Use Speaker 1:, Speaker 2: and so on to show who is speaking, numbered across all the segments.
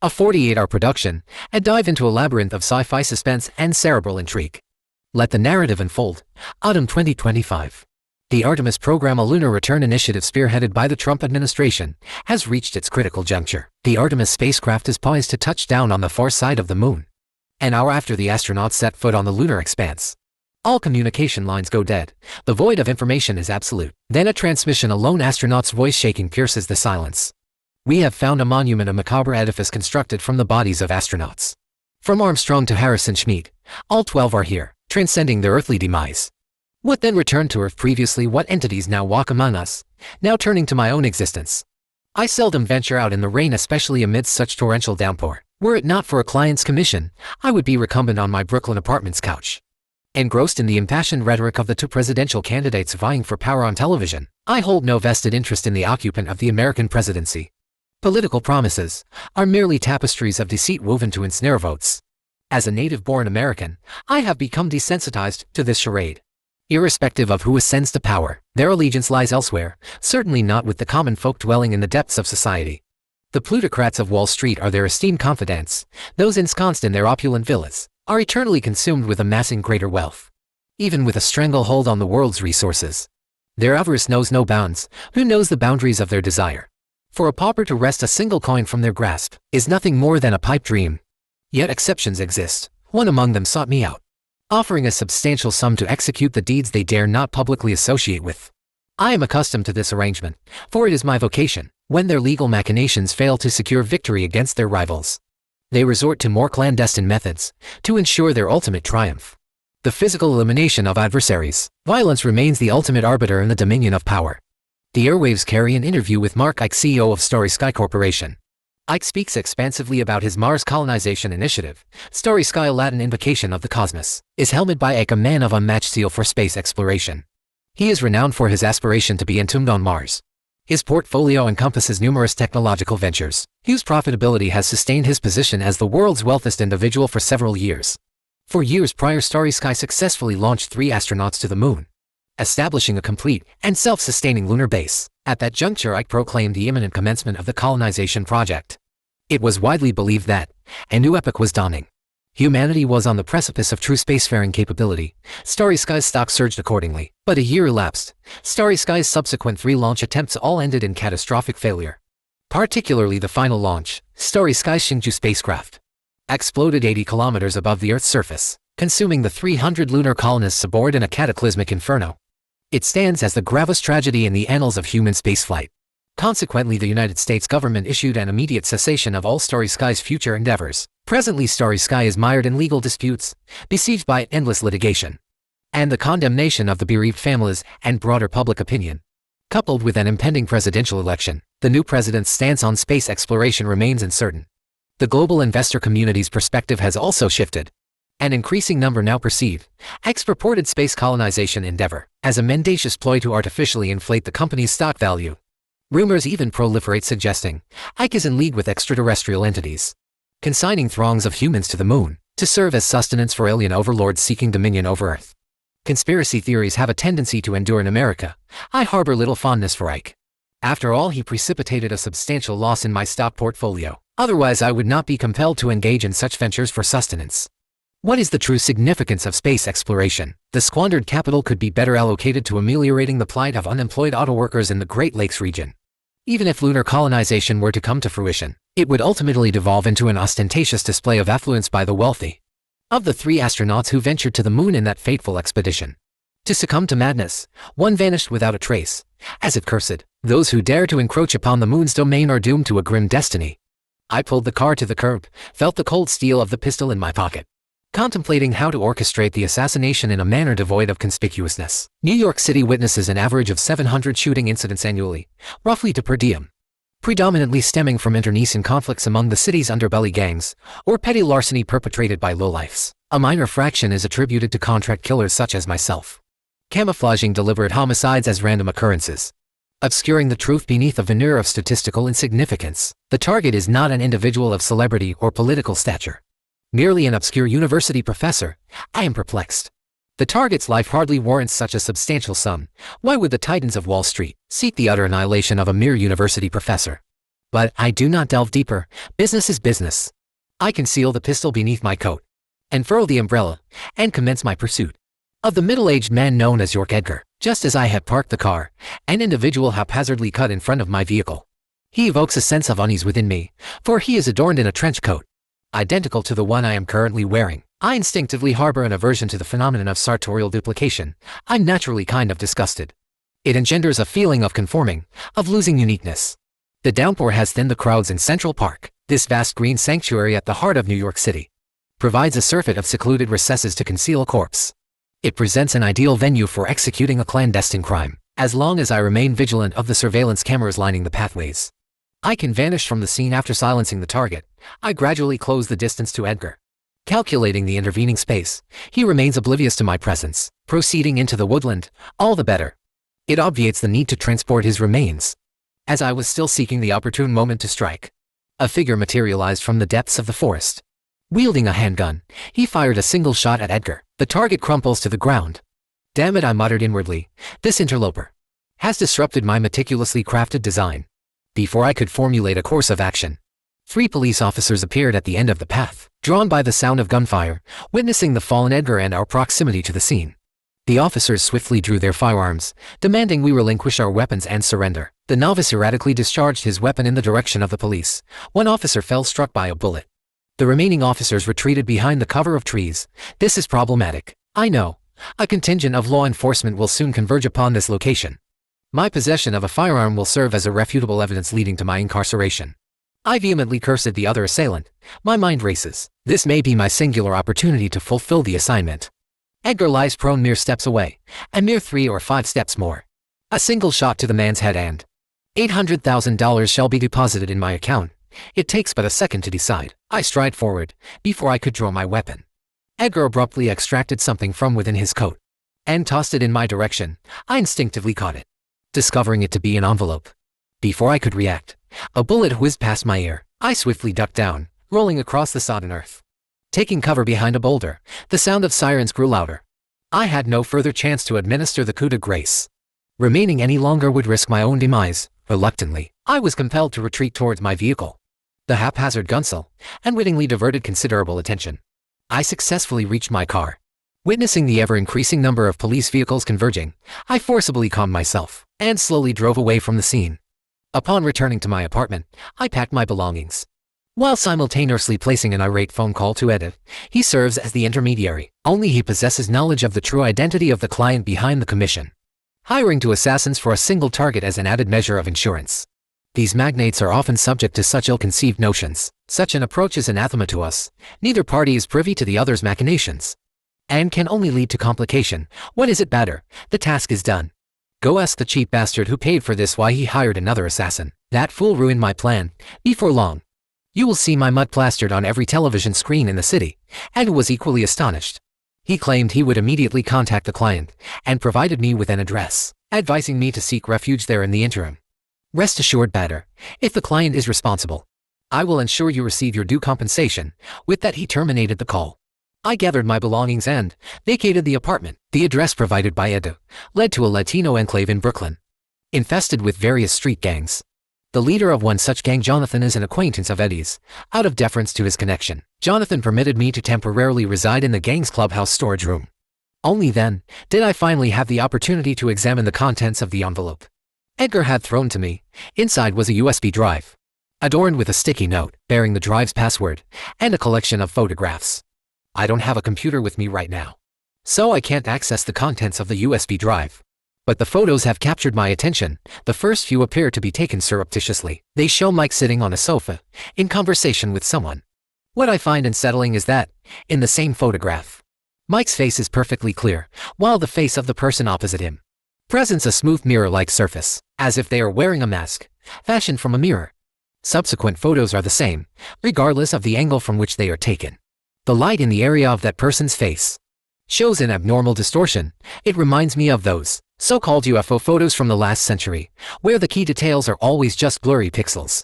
Speaker 1: A 48-hour production, a dive into a labyrinth of sci-fi suspense and cerebral intrigue. Let the narrative unfold. Autumn 2025. The Artemis program, a lunar return initiative spearheaded by the Trump administration, has reached its critical juncture. The Artemis spacecraft is poised to touch down on the far side of the moon. An hour after the astronauts set foot on the lunar expanse, all communication lines go dead. The void of information is absolute. Then a transmission, a lone astronaut's voice shaking, pierces the silence. We have found a monument, a macabre edifice constructed from the bodies of astronauts. From Armstrong to Harrison Schmitt, all 12 are here, transcending their earthly demise. What then returned to Earth previously? What entities now walk among us? Now turning to my own existence. I seldom venture out in the rain, especially amidst such torrential downpour. Were it not for a client's commission, I would be recumbent on my Brooklyn apartment's couch. Engrossed in the impassioned rhetoric of the two presidential candidates vying for power on television, I hold no vested interest in the occupant of the American presidency. Political promises are merely tapestries of deceit woven to ensnare votes. As a native-born American, I have become desensitized to this charade. Irrespective of who ascends to power, their allegiance lies elsewhere, certainly not with the common folk dwelling in the depths of society. The plutocrats of Wall Street are their esteemed confidants. Those ensconced in their opulent villas are eternally consumed with amassing greater wealth, even with a stranglehold on the world's resources. Their avarice knows no bounds. Who knows the boundaries of their desire? For a pauper to wrest a single coin from their grasp is nothing more than a pipe dream. Yet exceptions exist. One among them sought me out, offering a substantial sum to execute the deeds they dare not publicly associate with. I am accustomed to this arrangement, for it is my vocation. When their legal machinations fail to secure victory against their rivals, they resort to more clandestine methods to ensure their ultimate triumph. The physical elimination of adversaries. Violence remains the ultimate arbiter in the dominion of power. The airwaves carry an interview with Mark Ike, CEO of Starry Sky Corporation. Ike speaks expansively about his Mars colonization initiative. Starry Sky, a Latin invocation of the cosmos, is helmed by Ike, a man of unmatched zeal for space exploration. He is renowned for his aspiration to be entombed on Mars. His portfolio encompasses numerous technological ventures, whose profitability has sustained his position as the world's wealthiest individual for several years. For years prior, Starry Sky successfully launched 3 astronauts to the moon, establishing a complete and self-sustaining lunar base. At that juncture, Ike proclaimed the imminent commencement of the colonization project. It was widely believed that a new epoch was dawning. Humanity was on the precipice of true spacefaring capability. Starry Sky's stock surged accordingly. But a year elapsed. Starry Sky's subsequent 3 launch attempts all ended in catastrophic failure. Particularly the final launch, Starry Sky's Hsinchu spacecraft exploded 80 kilometers above the Earth's surface, consuming the 300 lunar colonists aboard in a cataclysmic inferno. It stands as the gravest tragedy in the annals of human spaceflight. Consequently, the United States government issued an immediate cessation of all Starry Sky's future endeavors. Presently, Starry Sky is mired in legal disputes, besieged by endless litigation, and the condemnation of the bereaved families and broader public opinion. Coupled with an impending presidential election, the new president's stance on space exploration remains uncertain. The global investor community's perspective has also shifted. An increasing number now perceive Ike's purported space colonization endeavor as a mendacious ploy to artificially inflate the company's stock value. Rumors even proliferate suggesting Ike is in league with extraterrestrial entities, consigning throngs of humans to the moon to serve as sustenance for alien overlords seeking dominion over Earth. Conspiracy theories have a tendency to endure in America. I harbor little fondness for Ike. After all, he precipitated a substantial loss in my stock portfolio. Otherwise, I would not be compelled to engage in such ventures for sustenance. What is the true significance of space exploration? The squandered capital could be better allocated to ameliorating the plight of unemployed auto workers in the Great Lakes region. Even if lunar colonization were to come to fruition, it would ultimately devolve into an ostentatious display of affluence by the wealthy. Of the 3 astronauts who ventured to the moon in that fateful expedition, to succumb to madness, one vanished without a trace. As if cursed, those who dare to encroach upon the moon's domain are doomed to a grim destiny. I pulled the car to the curb, felt the cold steel of the pistol in my pocket, contemplating how to orchestrate the assassination in a manner devoid of conspicuousness. New York City witnesses an average of 700 shooting incidents annually, roughly to per diem, predominantly stemming from internecine conflicts among the city's underbelly gangs, or petty larceny perpetrated by lowlifes. A minor fraction is attributed to contract killers such as myself, camouflaging deliberate homicides as random occurrences, obscuring the truth beneath a veneer of statistical insignificance. The target is not an individual of celebrity or political stature, merely an obscure university professor. I am perplexed. The target's life hardly warrants such a substantial sum. Why would the titans of Wall Street seek the utter annihilation of a mere university professor? But I do not delve deeper. Business is business. I conceal the pistol beneath my coat, unfurl the umbrella, and commence my pursuit of the middle-aged man known as York Edgar. Just as I had parked the car, an individual haphazardly cut in front of my vehicle. He evokes a sense of unease within me, for he is adorned in a trench coat, identical to the one I am currently wearing. I instinctively harbor an aversion to the phenomenon of sartorial duplication. I'm naturally kind of disgusted. It engenders a feeling of conforming, of losing uniqueness. The downpour has thinned the crowds in Central Park. This vast green sanctuary at the heart of New York City provides a surfeit of secluded recesses to conceal a corpse. It presents an ideal venue for executing a clandestine crime, as long as I remain vigilant of the surveillance cameras lining the pathways. I can vanish from the scene after silencing the target. I gradually close the distance to Edgar. Calculating the intervening space, he remains oblivious to my presence. Proceeding into the woodland, all the better. It obviates the need to transport his remains. As I was still seeking the opportune moment to strike, a figure materialized from the depths of the forest. Wielding a handgun, he fired a single shot at Edgar. The target crumples to the ground. Damn it, I muttered inwardly. This interloper has disrupted my meticulously crafted design. Before I could formulate a course of action, 3 police officers appeared at the end of the path, drawn by the sound of gunfire, witnessing the fallen Edgar and our proximity to the scene. The officers swiftly drew their firearms, demanding we relinquish our weapons and surrender. The novice erratically discharged his weapon in the direction of the police. One officer fell struck by a bullet. The remaining officers retreated behind the cover of trees. This is problematic. I know. A contingent of law enforcement will soon converge upon this location. My possession of a firearm will serve as irrefutable evidence leading to my incarceration. I vehemently curse at the other assailant. My mind races. This may be my singular opportunity to fulfill the assignment. Edgar lies prone mere steps away. A mere 3 or 5 steps more. A single shot to the man's head and $800,000 shall be deposited in my account. It takes but a second to decide. I stride forward, before I could draw my weapon. Edgar abruptly extracted something from within his coat and tossed it in my direction. I instinctively caught it, discovering it to be an envelope. Before I could react, a bullet whizzed past my ear. I swiftly ducked down, rolling across the sodden earth. Taking cover behind a boulder, the sound of sirens grew louder. I had no further chance to administer the coup de grace. Remaining any longer would risk my own demise. Reluctantly, I was compelled to retreat towards my vehicle. The haphazard gunsel unwittingly diverted considerable attention. I successfully reached my car. Witnessing the ever-increasing number of police vehicles converging, I forcibly calmed myself and slowly drove away from the scene. Upon returning to my apartment, I packed my belongings, while simultaneously placing an irate phone call to Edith. He serves as the intermediary. Only he possesses knowledge of the true identity of the client behind the commission, hiring to assassins for a single target as an added measure of insurance. These magnates are often subject to such ill-conceived notions. Such an approach is anathema to us. Neither party is privy to the other's machinations, and can only lead to complication. What is it better? The task is done. Go ask the cheap bastard who paid for this why he hired another assassin. That fool ruined my plan. Before long, you will see my mud plastered on every television screen in the city. And was equally astonished. He claimed he would immediately contact the client, and provided me with an address, advising me to seek refuge there in the interim. Rest assured, batter, if the client is responsible, I will ensure you receive your due compensation. With that, he terminated the call. I gathered my belongings and vacated the apartment. The address provided by Edu led to a Latino enclave in Brooklyn, infested with various street gangs. The leader of one such gang, Jonathan, is an acquaintance of Eddie's. Out of deference to his connection, Jonathan permitted me to temporarily reside in the gang's clubhouse storage room. Only then did I finally have the opportunity to examine the contents of the envelope Edgar had thrown to me. Inside was a USB drive, adorned with a sticky note bearing the drive's password and a collection of photographs. I don't have a computer with me right now, so I can't access the contents of the USB drive. But the photos have captured my attention. The first few appear to be taken surreptitiously. They show Mike sitting on a sofa, in conversation with someone. What I find unsettling is that, in the same photograph, Mike's face is perfectly clear, while the face of the person opposite him presents a smooth mirror-like surface, as if they are wearing a mask, fashioned from a mirror. Subsequent photos are the same, regardless of the angle from which they are taken. The light in the area of that person's face shows an abnormal distortion. It reminds me of those so-called UFO photos from the last century, where the key details are always just blurry pixels.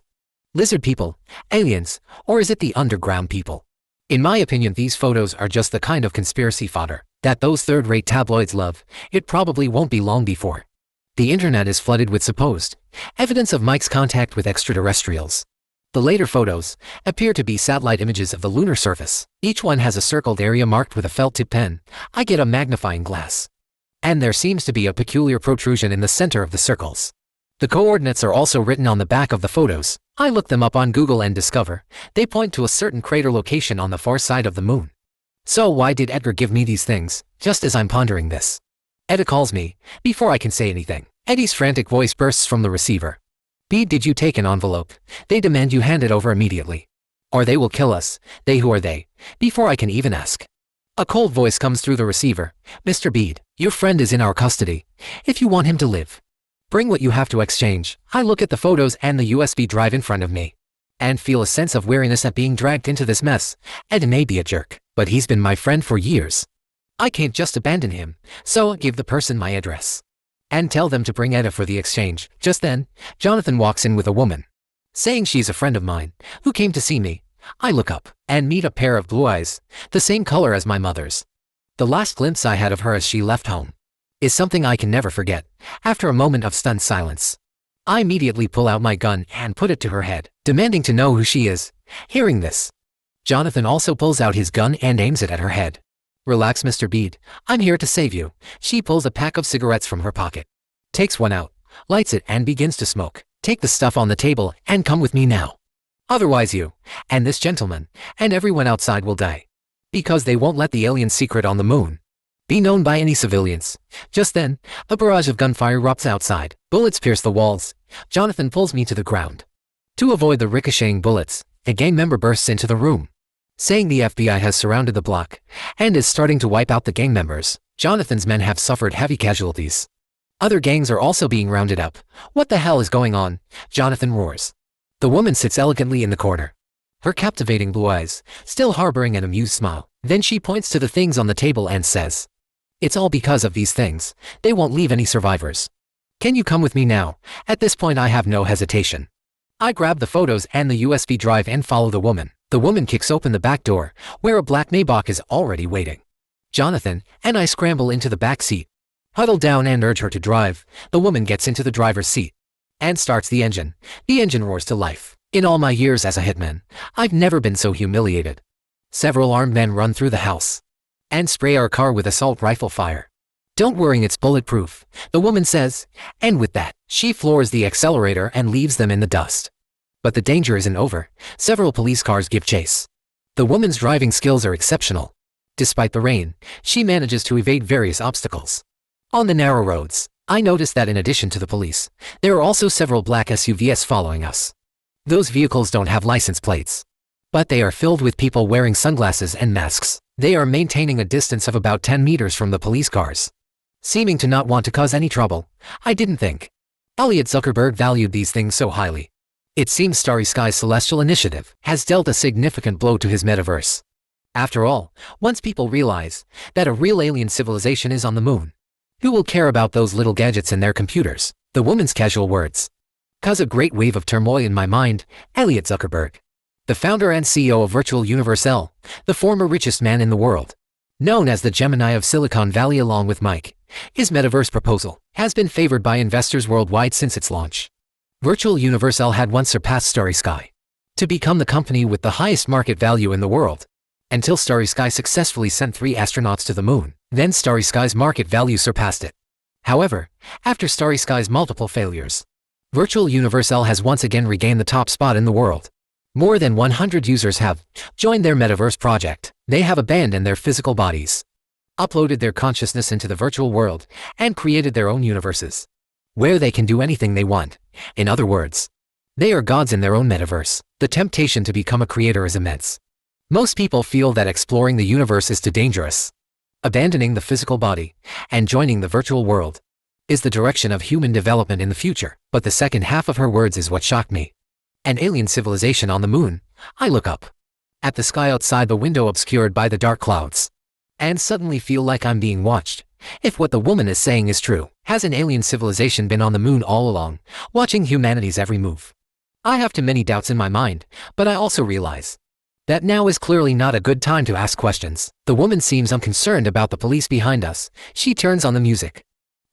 Speaker 1: Lizard people, aliens, or is it the underground people? In my opinion, these photos are just the kind of conspiracy fodder that those third-rate tabloids love. It probably won't be long before The internet is flooded with supposed evidence of Mike's contact with extraterrestrials. The later photos appear to be satellite images of the lunar surface. Each one has a circled area marked with a felt-tip pen. I get a magnifying glass. And there seems to be a peculiar protrusion in the center of the circles. The coordinates are also written on the back of the photos. I look them up on Google and discover they point to a certain crater location on the far side of the moon. So why did Edgar give me these things, just as I'm pondering this? Etta calls me. Before I can say anything, Eddie's frantic voice bursts from the receiver. "Bede, did you take an envelope? They demand you hand it over immediately. Or they will kill us, they who are they, before I can even ask." A cold voice comes through the receiver. "Mr. Bede, your friend is in our custody. If you want him to live, bring what you have to exchange." I look at the photos and the USB drive in front of me, and feel a sense of weariness at being dragged into this mess. Ed may be a jerk, but he's been my friend for years. I can't just abandon him, so I give the person my address and tell them to bring Etta for the exchange. Just then, Jonathan walks in with a woman, saying she's a friend of mine, who came to see me. I look up and meet a pair of blue eyes, the same color as my mother's. The last glimpse I had of her as she left home is something I can never forget. After a moment of stunned silence, I immediately pull out my gun and put it to her head, demanding to know who she is. Hearing this, Jonathan also pulls out his gun and aims it at her head. "Relax, Mr. Bede. I'm here to save you." She pulls a pack of cigarettes from her pocket, takes one out, lights it and begins to smoke. "Take the stuff on the table and come with me now. Otherwise you, and this gentleman, and everyone outside will die. Because they won't let the alien secret on the moon be known by any civilians." Just then, a barrage of gunfire erupts outside. Bullets pierce the walls. Jonathan pulls me to the ground. To avoid the ricocheting bullets, a gang member bursts into the room, saying the FBI has surrounded the block and is starting to wipe out the gang members. Jonathan's men have suffered heavy casualties. Other gangs are also being rounded up. "What the hell is going on?" Jonathan roars. The woman sits elegantly in the corner, her captivating blue eyes still harboring an amused smile. Then she points to the things on the table and says, "It's all because of these things. They won't leave any survivors. Can you come with me now?" At this point I have no hesitation. I grab the photos and the USB drive and follow the woman. The woman kicks open the back door, where a black Maybach is already waiting. Jonathan and I scramble into the back seat, huddle down and urge her to drive. The woman gets into the driver's seat and starts the engine. The engine roars to life. In all my years as a hitman, I've never been so humiliated. Several armed men run through the house and spray our car with assault rifle fire. "Don't worry, it's bulletproof," the woman says, and with that, she floors the accelerator and leaves them in the dust. But the danger isn't over. Several police cars give chase. The woman's driving skills are exceptional. Despite the rain, she manages to evade various obstacles. On the narrow roads, I notice that in addition to the police, there are also several black SUVs following us. Those vehicles don't have license plates, but they are filled with people wearing sunglasses and masks. They are maintaining a distance of about 10 meters from the police cars, seeming to not want to cause any trouble. I didn't think Elliot Zuckerberg valued these things so highly. It seems Starry Sky's celestial initiative has dealt a significant blow to his metaverse. After all, once people realize that a real alien civilization is on the moon, who will care about those little gadgets in their computers? The woman's casual words cause a great wave of turmoil in my mind. Elliot Zuckerberg, the founder and CEO of Virtual Universe L, the former richest man in the world, known as the Gemini of Silicon Valley along with Mike, his metaverse proposal has been favored by investors worldwide since its launch. Virtual Universe L had once surpassed Starry Sky to become the company with the highest market value in the world, until Starry Sky successfully sent 3 astronauts to the moon. Then Starry Sky's market value surpassed it. However, after Starry Sky's multiple failures, Virtual Universe L has once again regained the top spot in the world. More than 100 users have joined their metaverse project. They have abandoned their physical bodies, uploaded their consciousness into the virtual world, and created their own universes, where they can do anything they want. In other words, they are gods in their own metaverse. The temptation to become a creator is immense. Most people feel that exploring the universe is too dangerous. Abandoning the physical body and joining the virtual world is the direction of human development in the future. But the second half of her words is what shocked me. An alien civilization on the moon. I look up at the sky outside the window obscured by the dark clouds, and suddenly feel like I'm being watched. If what the woman is saying is true, has an alien civilization been on the moon all along, watching humanity's every move? I have too many doubts in my mind, but I also realize that now is clearly not a good time to ask questions. The woman seems unconcerned about the police behind us. She turns on the music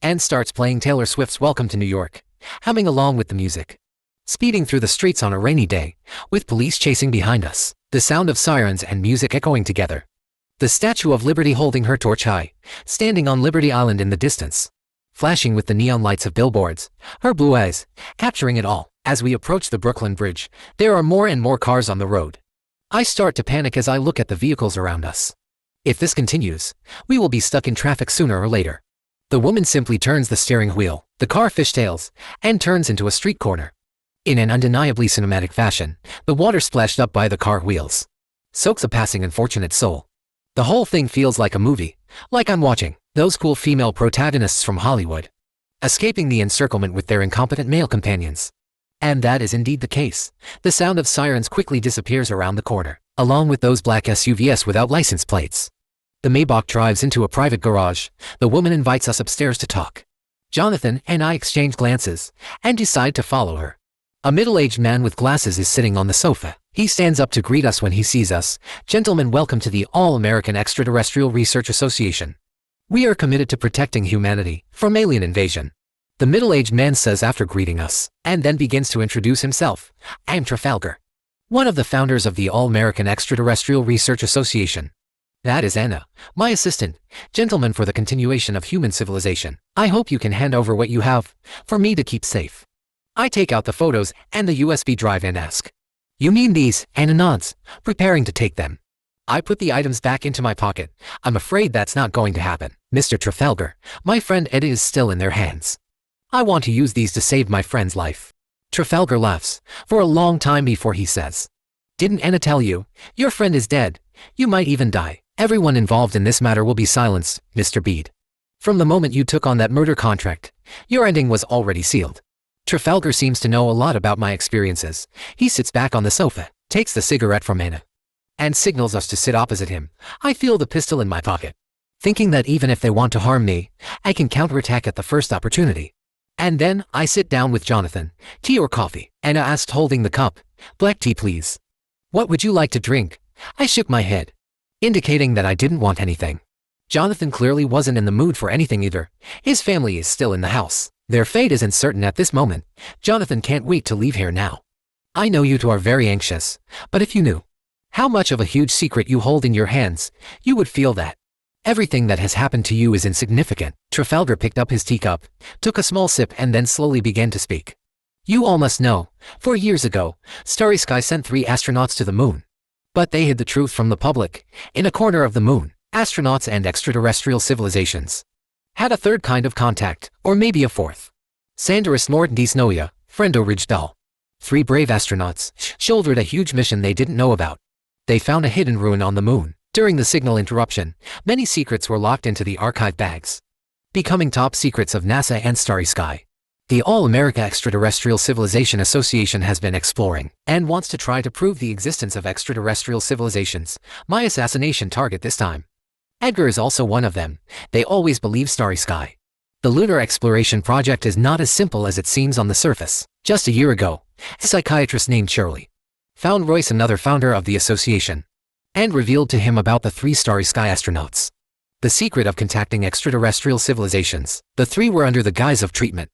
Speaker 1: and starts playing Taylor Swift's Welcome to New York, humming along with the music. Speeding through the streets on a rainy day, with police chasing behind us, the sound of sirens and music echoing together. The Statue of Liberty holding her torch high, standing on Liberty Island in the distance, flashing with the neon lights of billboards, her blue eyes, capturing it all. As we approach the Brooklyn Bridge, there are more and more cars on the road. I start to panic as I look at the vehicles around us. If this continues, we will be stuck in traffic sooner or later. The woman simply turns the steering wheel, the car fishtails, and turns into a street corner. In an undeniably cinematic fashion, the water splashed up by the car wheels soaks a passing unfortunate soul. The whole thing feels like a movie, like I'm watching those cool female protagonists from Hollywood, escaping the encirclement with their incompetent male companions. And that is indeed the case. The sound of sirens quickly disappears around the corner, along with those black SUVs without license plates. The Maybach drives into a private garage. The woman invites us upstairs to talk. Jonathan and I exchange glances and decide to follow her. A middle-aged man with glasses is sitting on the sofa. He stands up to greet us when he sees us. Gentlemen, welcome to the All-American Extraterrestrial Research Association. We are committed to protecting humanity from alien invasion. The middle-aged man says after greeting us, and then begins to introduce himself. I'm Trafalgar, one of the founders of the All-American Extraterrestrial Research Association. That is Anna, my assistant. Gentlemen, for the continuation of human civilization, I hope you can hand over what you have for me to keep safe. I take out the photos and the USB drive and ask, "You mean these?" Anna nods, preparing to take them. I put the items back into my pocket. I'm afraid that's not going to happen, Mr. Trafalgar. My friend Ed is still in their hands. I want to use these to save my friend's life. Trafalgar laughs for a long time before he says, "Didn't Anna tell you? Your friend is dead. You might even die. Everyone involved in this matter will be silenced, Mr. Bede. From the moment you took on that murder contract, your ending was already sealed." Trafalgar seems to know a lot about my experiences. He sits back on the sofa, takes the cigarette from Anna, and signals us to sit opposite him. I feel the pistol in my pocket, thinking that even if they want to harm me, I can counterattack at the first opportunity. And then I sit down with Jonathan. "Tea or coffee?" Anna asked, holding the cup. "Black tea, please." "What would you like to drink?" I shook my head, indicating that I didn't want anything. Jonathan clearly wasn't in the mood for anything either. His family is still in the house. Their fate isn't certain at this moment. Jonathan can't wait to leave here now. "I know you two are very anxious, but if you knew how much of a huge secret you hold in your hands, you would feel that everything that has happened to you is insignificant." Trafalgar picked up his teacup, took a small sip, and then slowly began to speak. "You all must know, 4 years ago, Starry Sky sent 3 astronauts to the moon. But they hid the truth from the public. In a corner of the moon, astronauts and extraterrestrial civilizations had a third kind of contact, or maybe a fourth. Sanderus Nordensnoya, Frendo Rijdal. 3 brave astronauts shouldered a huge mission they didn't know about. They found a hidden ruin on the moon. During the signal interruption, many secrets were locked into the archive bags, becoming top secrets of NASA and Starry Sky. The All-America Extraterrestrial Civilization Association has been exploring and wants to try to prove the existence of extraterrestrial civilizations. My assassination target this time. Edgar is also one of them. They always believe Starry Sky. The lunar exploration project is not as simple as it seems on the surface. Just a year ago, a psychiatrist named Shirley found Royce, another founder of the association, and revealed to him about the 3 Starry Sky astronauts. The secret of contacting extraterrestrial civilizations. The 3 were under the guise of treatment,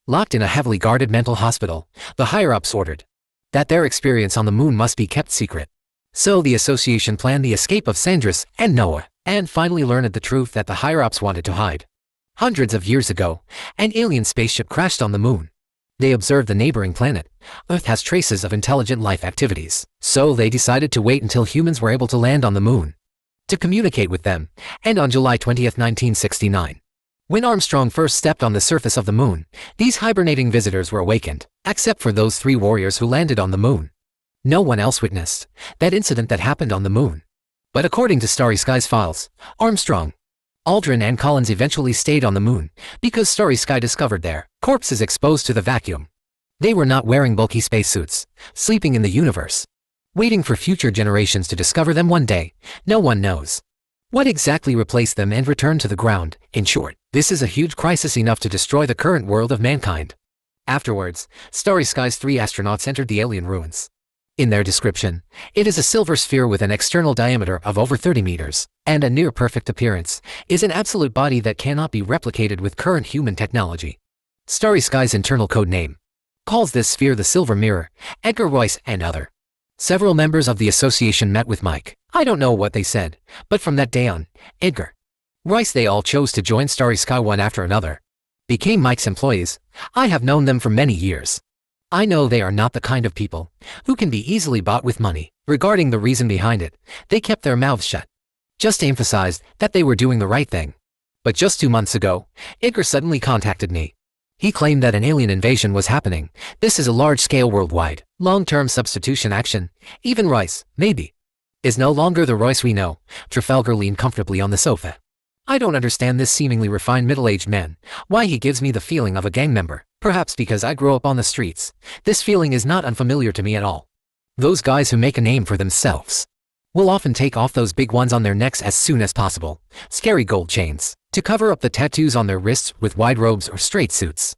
Speaker 1: locked in a heavily guarded mental hospital. The higher-ups ordered that their experience on the moon must be kept secret. So the association planned the escape of Sandris and Noah, and finally learned the truth that the higher-ups wanted to hide. Hundreds of years ago, an alien spaceship crashed on the moon. They observed the neighboring planet. Earth has traces of intelligent life activities, so they decided to wait until humans were able to land on the moon to communicate with them. And on July 20th, 1969, when Armstrong first stepped on the surface of the moon, these hibernating visitors were awakened, except for those 3 warriors who landed on the moon. No one else witnessed that incident that happened on the moon. But according to Starry Sky's files, Armstrong, Aldrin, and Collins eventually stayed on the moon because Starry Sky discovered their corpses exposed to the vacuum. They were not wearing bulky spacesuits, sleeping in the universe, waiting for future generations to discover them one day. No one knows what exactly replaced them and returned to the ground. In short, this is a huge crisis, enough to destroy the current world of mankind. Afterwards, Starry Sky's 3 astronauts entered the alien ruins. In their description, it is a silver sphere with an external diameter of over 30 meters, and a near-perfect appearance, is an absolute body that cannot be replicated with current human technology. Starry Sky's internal code name calls this sphere the Silver Mirror. Edgar Royce and other several members of the association met with Mike. I don't know what they said, but from that day on, Edgar, Royce, they all chose to join Starry Sky one after another, became Mike's employees. I have known them for many years. I know they are not the kind of people who can be easily bought with money. Regarding the reason behind it, they kept their mouths shut, just emphasized that they were doing the right thing. But just 2 months ago, Edgar suddenly contacted me. He claimed that an alien invasion was happening. This is a large-scale worldwide, long-term substitution action. Even Royce, maybe, is no longer the Royce we know. Trafalgar leaned comfortably on the sofa. I don't understand this seemingly refined middle-aged man, why he gives me the feeling of a gang member. Perhaps because I grew up on the streets. This feeling is not unfamiliar to me at all. Those guys who make a name for themselves will often take off those big ones on their necks as soon as possible, scary gold chains, to cover up the tattoos on their wrists with wide robes or straight suits.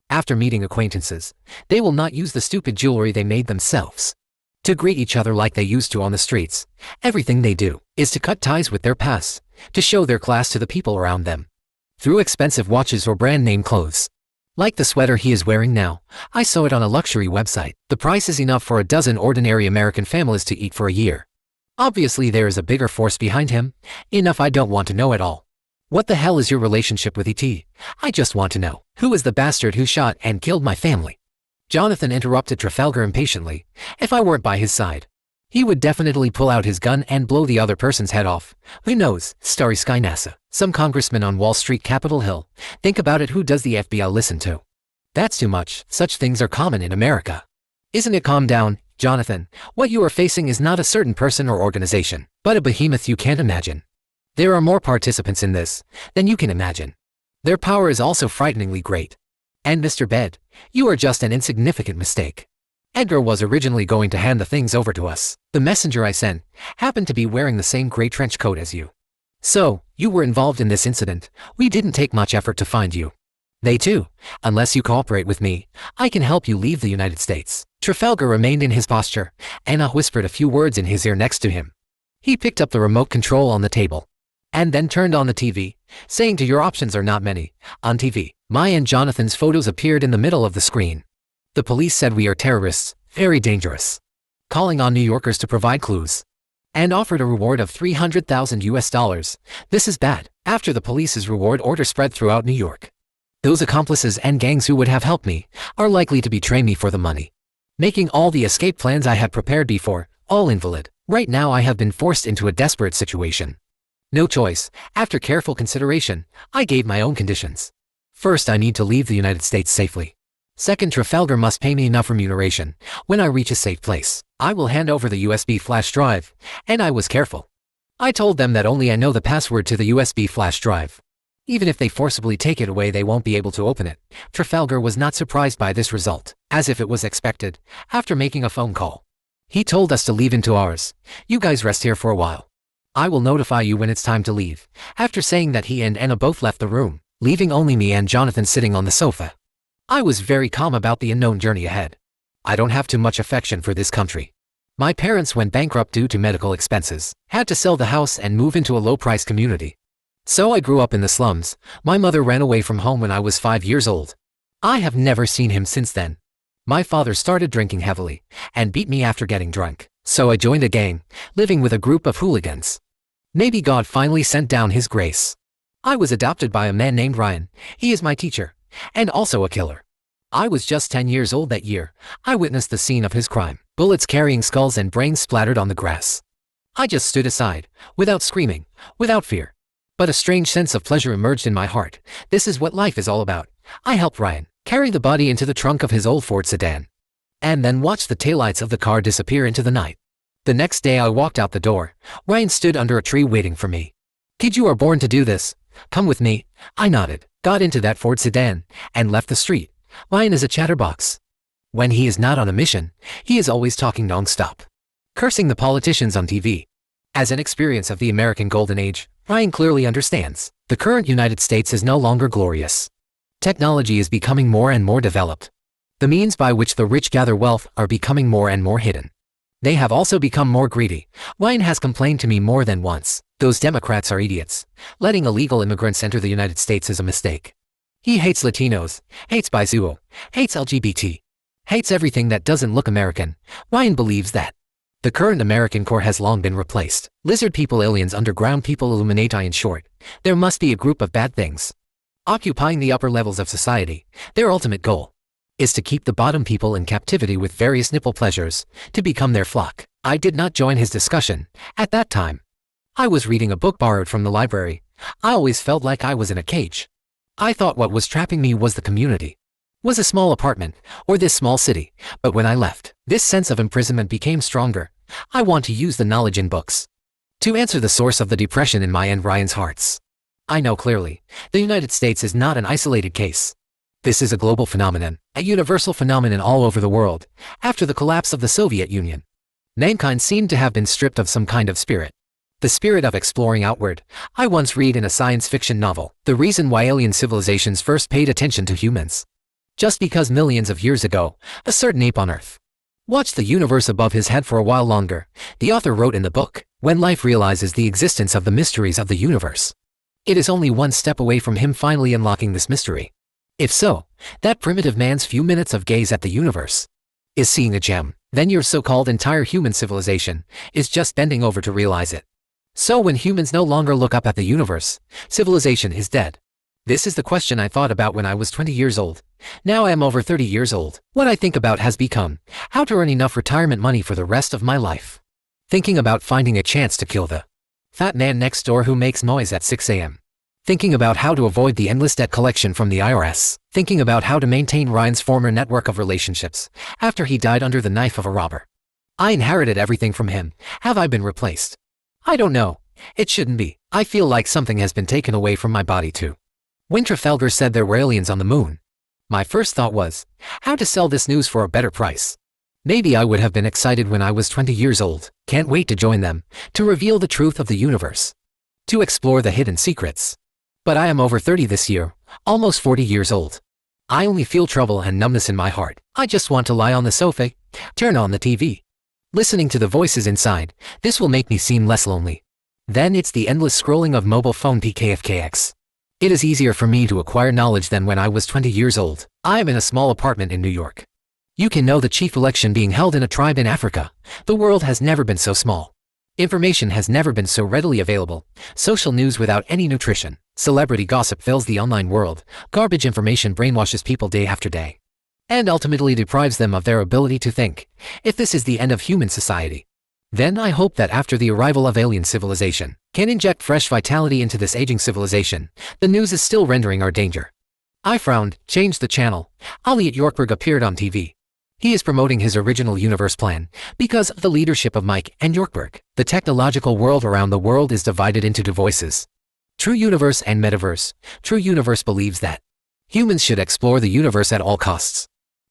Speaker 1: After meeting acquaintances, they will not use the stupid jewelry they made themselves to greet each other like they used to on the streets. Everything they do is to cut ties with their past, to show their class to the people around them, through expensive watches or brand name clothes. Like the sweater he is wearing now, I saw it on a luxury website. The price is enough for a dozen ordinary American families to eat for a year. Obviously there is a bigger force behind him. Enough, I don't want to know at all. What the hell is your relationship with E.T.? I just want to know. Who is the bastard who shot and killed my family? Jonathan interrupted Trafalgar impatiently. If I weren't by his side, he would definitely pull out his gun and blow the other person's head off. Who knows? Starry Sky, NASA. Some congressman on Wall Street, Capitol Hill. Think about it, who does the FBI listen to? That's too much. Such things are common in America. Isn't it? Calm down, Jonathan. What you are facing is not a certain person or organization, but a behemoth you can't imagine. There are more participants in this than you can imagine. Their power is also frighteningly great. And Mr. Bed, you are just an insignificant mistake. Edgar was originally going to hand the things over to us. The messenger I sent happened to be wearing the same gray trench coat as you. So, you were involved in this incident. We didn't take much effort to find you. They too. Unless you cooperate with me, I can help you leave the United States. Trafalgar remained in his posture. Anna whispered a few words in his ear next to him. He picked up the remote control on the table, and then turned on the TV, saying, to your options are not many. On TV, my and Jonathan's photos appeared in the middle of the screen. The police said we are terrorists, very dangerous, calling on New Yorkers to provide clues, and offered a reward of $300,000. This is bad. After the police's reward order spread throughout New York, those accomplices and gangs who would have helped me are likely to betray me for the money, making all the escape plans I had prepared before all invalid. Right now I have been forced into a desperate situation. No choice. After careful consideration, I gave my own conditions. First, I need to leave the United States safely. Second, Trafalgar must pay me enough remuneration. When I reach a safe place, I will hand over the USB flash drive. And I was careful. I told them that only I know the password to the USB flash drive. Even if they forcibly take it away, they won't be able to open it. Trafalgar was not surprised by this result, as if it was expected. After making a phone call, he told us to leave in 2 hours. You guys rest here for a while. I will notify you when it's time to leave. After saying that, he and Anna both left the room, leaving only me and Jonathan sitting on the sofa. I was very calm about the unknown journey ahead. I don't have too much affection for this country. My parents went bankrupt due to medical expenses, had to sell the house and move into a low-price community. So I grew up in the slums. My mother ran away from home when I was 5 years old. I have never seen him since then. My father started drinking heavily and beat me after getting drunk. So I joined a gang, living with a group of hooligans. Maybe God finally sent down his grace. I was adopted by a man named Ryan. He is my teacher, and also a killer. I was just 10 years old that year. I witnessed the scene of his crime, bullets carrying skulls and brains splattered on the grass. I just stood aside, without screaming, without fear. But a strange sense of pleasure emerged in my heart. This is what life is all about. I helped Ryan carry the body into the trunk of his old Ford sedan, and then watched the taillights of the car disappear into the night. The next day I walked out the door. Ryan stood under a tree waiting for me. Kid, you are born to do this. Come with me. I nodded, got into that Ford sedan, and left the street. Ryan is a chatterbox. When he is not on a mission, he is always talking non-stop, cursing the politicians on TV. As an experience of the American Golden Age, Ryan clearly understands. The current United States is no longer glorious. Technology is becoming more and more developed. The means by which the rich gather wealth are becoming more and more hidden. They have also become more greedy. Ryan has complained to me more than once. Those Democrats are idiots. Letting illegal immigrants enter the United States is a mistake. He hates Latinos, hates Bisexual, hates LGBT, hates everything that doesn't look American. Ryan believes that the current American core has long been replaced. Lizard people, aliens, underground people, Illuminati. In short, there must be a group of bad things occupying the upper levels of society. Their ultimate goal is to keep the bottom people in captivity with various nipple pleasures, to become their flock. I did not join his discussion. At that time, I was reading a book borrowed from the library. I always felt like I was in a cage. I thought what was trapping me was the community, was a small apartment, or this small city. But when I left, this sense of imprisonment became stronger. I want to use the knowledge in books to answer the source of the depression in my and Ryan's hearts. I know clearly, the United States is not an isolated case. This is a global phenomenon, a universal phenomenon all over the world. After the collapse of the Soviet Union, mankind seemed to have been stripped of some kind of spirit. The spirit of exploring outward. I once read in a science fiction novel, the reason why alien civilizations first paid attention to humans. Just because millions of years ago, a certain ape on Earth watched the universe above his head for a while longer. The author wrote in the book, when life realizes the existence of the mysteries of the universe, it is only one step away from him finally unlocking this mystery. If so, that primitive man's few minutes of gaze at the universe is seeing a gem, then your so-called entire human civilization is just bending over to realize it. So when humans no longer look up at the universe, civilization is dead. This is the question I thought about when I was 20 years old. Now I am over 30 years old. What I think about has become how to earn enough retirement money for the rest of my life. Thinking about finding a chance to kill the fat man next door who makes noise at 6 a.m. Thinking about how to avoid the endless debt collection from the IRS. Thinking about how to maintain Ryan's former network of relationships after he died under the knife of a robber. I inherited everything from him. Have I been replaced? I don't know. It shouldn't be. I feel like something has been taken away from my body too. Winterfelger said there were aliens on the moon. My first thought was, how to sell this news for a better price. Maybe I would have been excited when I was 20 years old. Can't wait to join them, to reveal the truth of the universe, to explore the hidden secrets. But I am over 30 this year, almost 40 years old. I only feel trouble and numbness in my heart. I just want to lie on the sofa, turn on the TV, listening to the voices inside. This will make me seem less lonely. Then it's the endless scrolling of mobile phone PKFKX. It is easier for me to acquire knowledge than when I was 20 years old. I am in a small apartment in New York. You can know the chief election being held in a tribe in Africa. The world has never been so small. Information has never been so readily available. Social news without any nutrition. Celebrity gossip fills the online world. Garbage information brainwashes people day after day, and ultimately deprives them of their ability to think. If this is the end of human society, then I hope that after the arrival of alien civilization can inject fresh vitality into this aging civilization. The news is still rendering our danger. I frowned, changed the channel. Elliot Yorkberg appeared on TV. He is promoting his original universe plan because of the leadership of Mike and Yorkberg. The technological world around the world is divided into two voices: True Universe and Metaverse. True Universe believes that humans should explore the universe at all costs,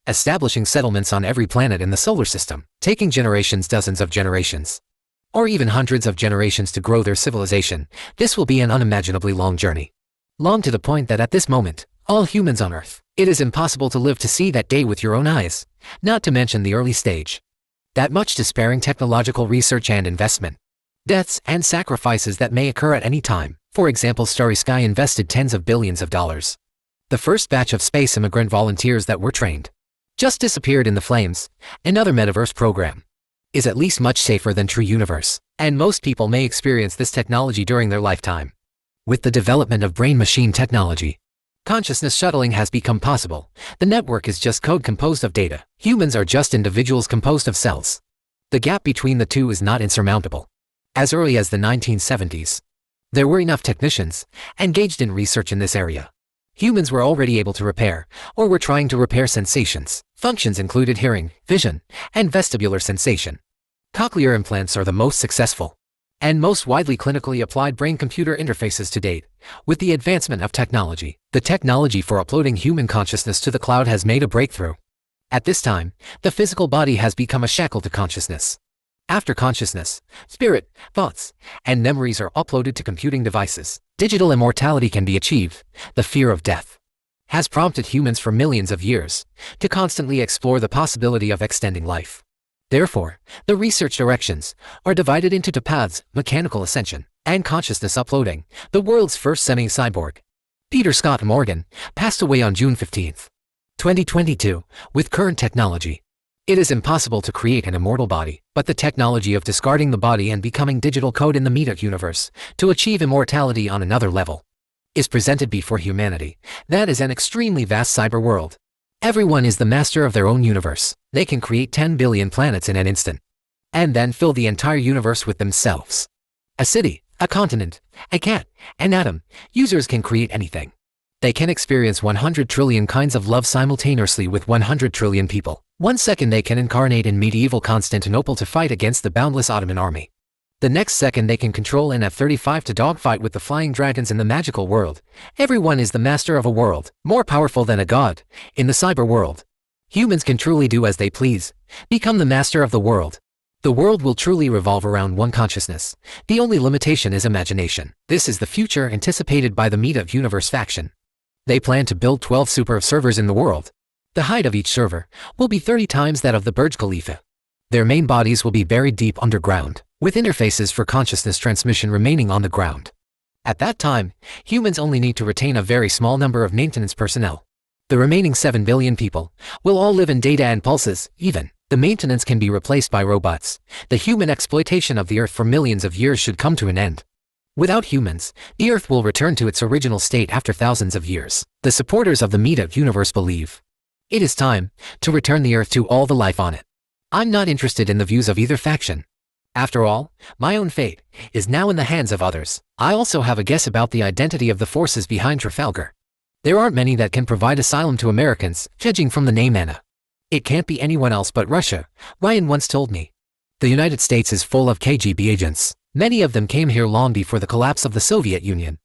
Speaker 1: establishing settlements on every planet in the solar system, taking generations, dozens of generations, or even hundreds of generations to grow their civilization. This will be an unimaginably long journey. Long to the point that at this moment, all humans on Earth, it is impossible to live to see that day with your own eyes, not to mention the early stage. That much despairing technological research and investment, deaths and sacrifices that may occur at any time. For example, Starry Sky invested tens of billions of dollars. The first batch of space immigrant volunteers that were trained just disappeared in the flames. Another Metaverse program is at least much safer than True Universe, and most people may experience this technology during their lifetime. With the development of brain-machine technology, consciousness shuttling has become possible. The network is just code composed of data. Humans are just individuals composed of cells. The gap between the two is not insurmountable. As early as the 1970s, there were enough technicians engaged in research in this area. Humans were already able to repair, or were trying to repair sensations. Functions included hearing, vision, and vestibular sensation. Cochlear implants are the most successful and most widely clinically applied brain-computer interfaces to date. With the advancement of technology, the technology for uploading human consciousness to the cloud has made a breakthrough. At this time, the physical body has become a shackle to consciousness. After consciousness, spirit, thoughts, and memories are uploaded to computing devices, digital immortality can be achieved. The fear of death has prompted humans for millions of years to constantly explore the possibility of extending life. Therefore, the research directions are divided into two paths: mechanical ascension and consciousness uploading. The world's first semi-cyborg, Peter Scott Morgan, passed away on June 15, 2022. With current technology, it is impossible to create an immortal body, but the technology of discarding the body and becoming digital code in the meta universe to achieve immortality on another level is presented before humanity. That is an extremely vast cyber world. Everyone is the master of their own universe. They can create 10 billion planets in an instant, and then fill the entire universe with themselves. A city, a continent, a cat, an atom. Users can create anything. They can experience 100 trillion kinds of love simultaneously with 100 trillion people. 1 second they can incarnate in medieval Constantinople to fight against the boundless Ottoman army. The next second they can control an F-35 to dogfight with the flying dragons in the magical world. Everyone is the master of a world, more powerful than a god. In the cyber world, humans can truly do as they please, become the master of the world. The world will truly revolve around one consciousness. The only limitation is imagination. This is the future anticipated by the Meta Universe faction. They plan to build 12 super servers in the world. The height of each server will be 30 times that of the Burj Khalifa. Their main bodies will be buried deep underground, with interfaces for consciousness transmission remaining on the ground. At that time, humans only need to retain a very small number of maintenance personnel. The remaining 7 billion people will all live in data and pulses. Even the maintenance can be replaced by robots. The human exploitation of the Earth for millions of years should come to an end. Without humans, the Earth will return to its original state after thousands of years. The supporters of the Meta Universe believe it is time to return the Earth to all the life on it. I'm not interested in the views of either faction. After all, my own fate is now in the hands of others. I also have a guess about the identity of the forces behind Trafalgar. There aren't many that can provide asylum to Americans, judging from the name Anna. It can't be anyone else but Russia, Ryan once told me. The United States is full of KGB agents. Many of them came here long before the collapse of the Soviet Union.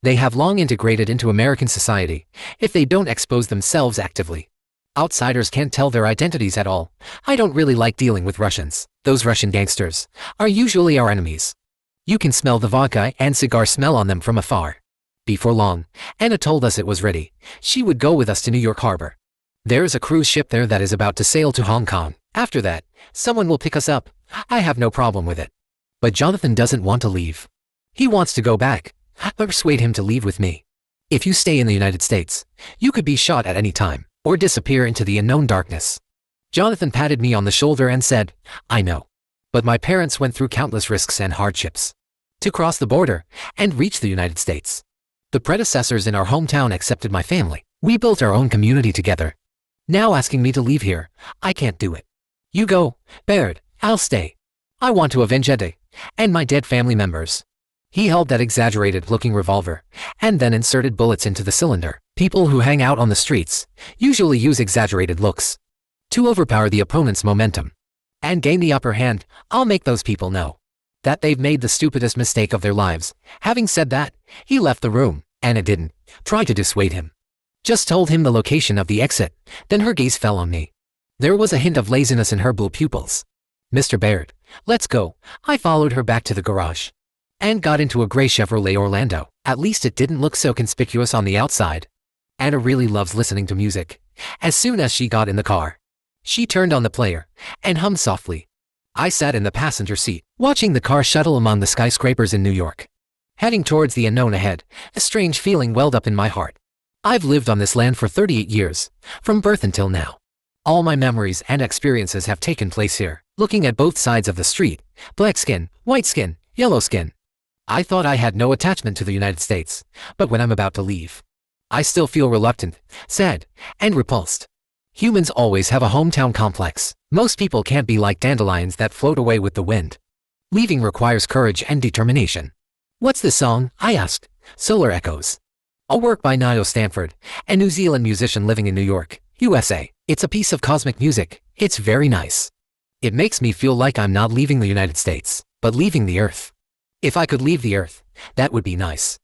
Speaker 1: They have long integrated into American society, if they don't expose themselves actively. Outsiders can't tell their identities at all. I don't really like dealing with Russians. Those Russian gangsters are usually our enemies. You can smell the vodka and cigar smell on them from afar. Before long, Anna told us it was ready. She would go with us to New York Harbor. There is a cruise ship there that is about to sail to Hong Kong. After that, someone will pick us up. I have no problem with it. But Jonathan doesn't want to leave. He wants to go back. Persuade him to leave with me. If you stay in the United States, you could be shot at any time, or disappear into the unknown darkness. Jonathan patted me on the shoulder and said, I know. But my parents went through countless risks and hardships to cross the border and reach the United States. The predecessors in our hometown accepted my family. We built our own community together. Now asking me to leave here, I can't do it. You go, Baird, I'll stay. I want to avenge Eddie and my dead family members. He held that exaggerated-looking revolver and then inserted bullets into the cylinder. People who hang out on the streets usually use exaggerated looks to overpower the opponent's momentum and gain the upper hand. I'll make those people know that they've made the stupidest mistake of their lives. Having said that, he left the room. Anna didn't try to dissuade him. Just told him the location of the exit. Then her gaze fell on me. There was a hint of laziness in her blue pupils. Mr. Baird, let's go. I followed her back to the garage and got into a gray Chevrolet Orlando. At least it didn't look so conspicuous on the outside. Anna really loves listening to music. As soon as she got in the car, she turned on the player and hummed softly. I sat in the passenger seat, watching the car shuttle among the skyscrapers in New York. Heading towards the unknown ahead, a strange feeling welled up in my heart. I've lived on this land for 38 years, from birth until now. All my memories and experiences have taken place here, looking at both sides of the street, black skin, white skin, yellow skin. I thought I had no attachment to the United States, but when I'm about to leave, I still feel reluctant, sad, and repulsed. Humans always have a hometown complex. Most people can't be like dandelions that float away with the wind. Leaving requires courage and determination. What's this song? I asked. Solar Echoes. A work by Niall Stanford, a New Zealand musician living in New York, USA. It's a piece of cosmic music. It's very nice. It makes me feel like I'm not leaving the United States, but leaving the Earth. If I could leave the Earth, that would be nice.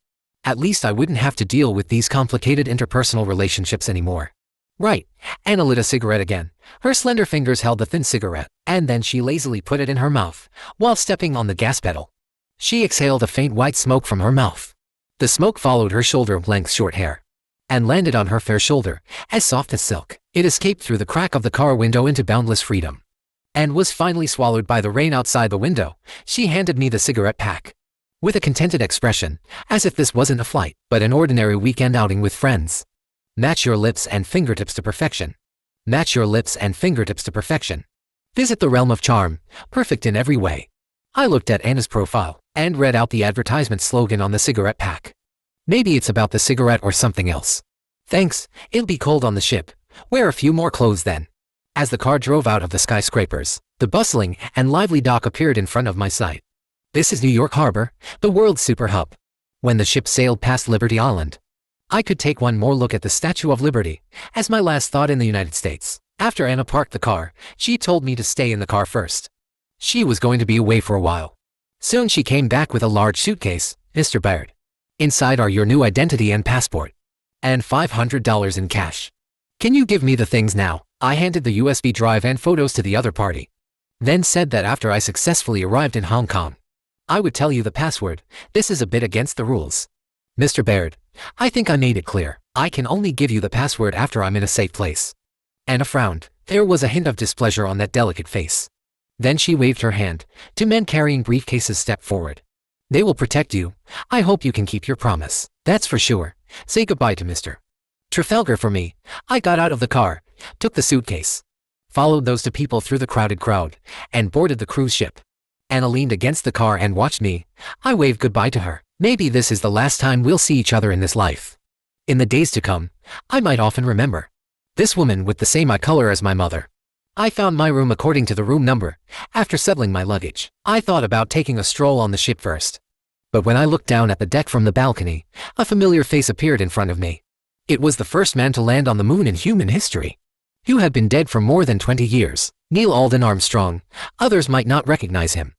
Speaker 1: At least I wouldn't have to deal with these complicated interpersonal relationships anymore. Right. Anna lit a cigarette again. Her slender fingers held the thin cigarette, and then she lazily put it in her mouth, while stepping on the gas pedal. She exhaled a faint white smoke from her mouth. The smoke followed her shoulder-length short hair and landed on her fair shoulder, as soft as silk. It escaped through the crack of the car window into boundless freedom. and was finally swallowed by the rain outside the window, she handed me the cigarette pack. With a contented expression, as if this wasn't a flight, but an ordinary weekend outing with friends. Match your lips and fingertips to perfection. Match your lips and fingertips to perfection. Visit the realm of charm, perfect in every way. I looked at Anna's profile and read out the advertisement slogan on the cigarette pack. Maybe it's about the cigarette or something else. Thanks, it'll be cold on the ship. Wear a few more clothes then. As the car drove out of the skyscrapers, the bustling and lively dock appeared in front of my sight. This is New York Harbor, the world's super hub. When the ship sailed past Liberty Island, I could take one more look at the Statue of Liberty, as my last thought in the United States. After Anna parked the car, she told me to stay in the car first. She was going to be away for a while. Soon she came back with a large suitcase. Mr. Baird. Inside are your new identity and passport. And $500 in cash. Can you give me the things now? I handed the USB drive and photos to the other party. Then said that after I successfully arrived in Hong Kong, I would tell you the password. This is a bit against the rules. Mr. Baird, I think I made it clear. I can only give you the password after I'm in a safe place. Anna frowned. There was a hint of displeasure on that delicate face. Then she waved her hand. Two men carrying briefcases stepped forward. They will protect you. I hope you can keep your promise. That's for sure. Say goodbye to Mr. Trafalgar for me. I got out of the car, took the suitcase, followed those two people through the crowded crowd, and boarded the cruise ship. Anna leaned against the car and watched me. I waved goodbye to her. Maybe this is the last time we'll see each other in this life. In the days to come, I might often remember this woman with the same eye color as my mother. I found my room according to the room number. After settling my luggage, I thought about taking a stroll on the ship first. But when I looked down at the deck from the balcony, a familiar face appeared in front of me. It was the first man to land on the moon in human history. He had been dead for more than 20 years. Neil Alden Armstrong. Others might not recognize him.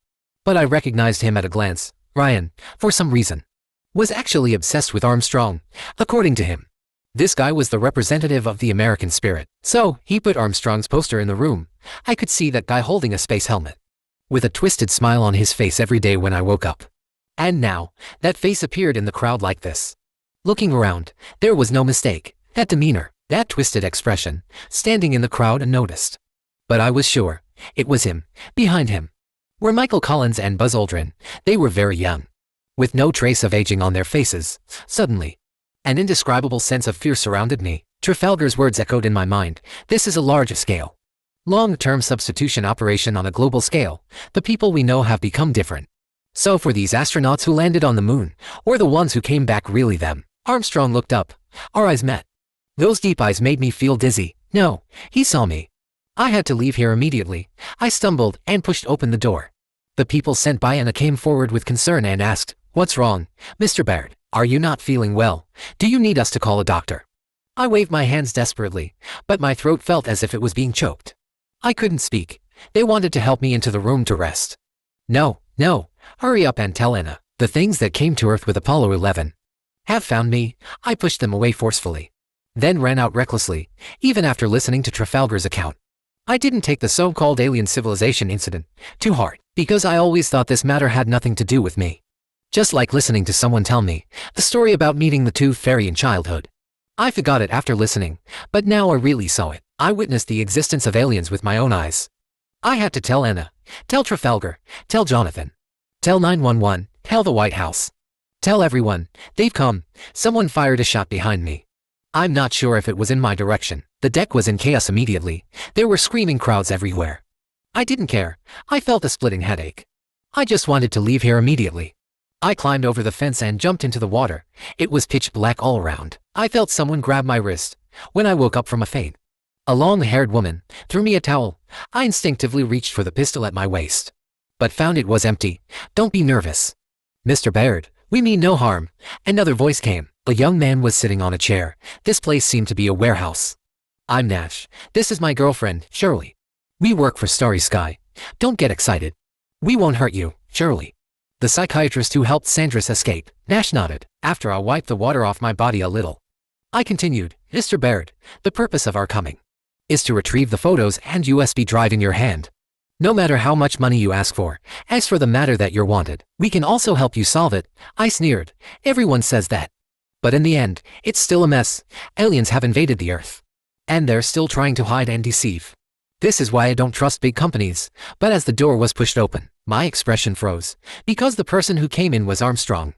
Speaker 1: But I recognized him at a glance. Ryan, for some reason, was actually obsessed with Armstrong, according to him. This guy was the representative of the American spirit. So, he put Armstrong's poster in the room. I could see that guy holding a space helmet, with a twisted smile on his face every day when I woke up. And now, that face appeared in the crowd like this. Looking around, there was no mistake. That demeanor, that twisted expression, standing in the crowd unnoticed. But I was sure, it was him. Behind him were Michael Collins and Buzz Aldrin. They were very young, with no trace of aging on their faces. Suddenly, an indescribable sense of fear surrounded me. Trafalgar's words echoed in my mind. This is a large-scale, long-term substitution operation on a global scale. The people we know have become different. So for these astronauts who landed on the moon, or the ones who came back really them? Armstrong looked up. Our eyes met. Those deep eyes made me feel dizzy. No, he saw me. I had to leave here immediately. I stumbled and pushed open the door. The people sent by Anna came forward with concern and asked, "What's wrong, Mr. Baird? Are you not feeling well? Do you need us to call a doctor?" I waved my hands desperately, but my throat felt as if it was being choked. I couldn't speak. They wanted to help me into the room to rest. No, hurry up and tell Anna. The things that came to Earth with Apollo 11 have found me. I pushed them away forcefully, then ran out recklessly, even after listening to Trafalgar's account. I didn't take the so-called alien civilization incident to heart, because I always thought this matter had nothing to do with me. Just like listening to someone tell me the story about meeting the tooth fairy in childhood. I forgot it after listening, but now I really saw it. I witnessed the existence of aliens with my own eyes. I had to tell Anna, tell Trafalgar, tell Jonathan, tell 911, tell the White House. Tell everyone, they've come. Someone fired a shot behind me. I'm not sure if it was in my direction. The deck was in chaos immediately. There were screaming crowds everywhere. I didn't care. I felt a splitting headache. I just wanted to leave here immediately. I climbed over the fence and jumped into the water. It was pitch black all around. I felt someone grab my wrist. When I woke up from a faint, a long-haired woman threw me a towel. I instinctively reached for the pistol at my waist, but found it was empty. Don't be nervous, Mr. Baird. We mean no harm. Another voice came. A young man was sitting on a chair. This place seemed to be a warehouse. I'm Nash. This is my girlfriend, Shirley. We work for Starry Sky. Don't get excited. We won't hurt you, Shirley. The psychiatrist who helped Sandris escape. Nash nodded. After I wiped the water off my body a little, I continued, Mr. Baird, the purpose of our coming is to retrieve the photos and USB drive in your hand. No matter how much money you ask for, as for the matter that you're wanted, we can also help you solve it. I sneered. Everyone says that. But in the end, it's still a mess. Aliens have invaded the Earth. And they're still trying to hide and deceive. This is why I don't trust big companies. But as the door was pushed open, my expression froze, because the person who came in was Armstrong.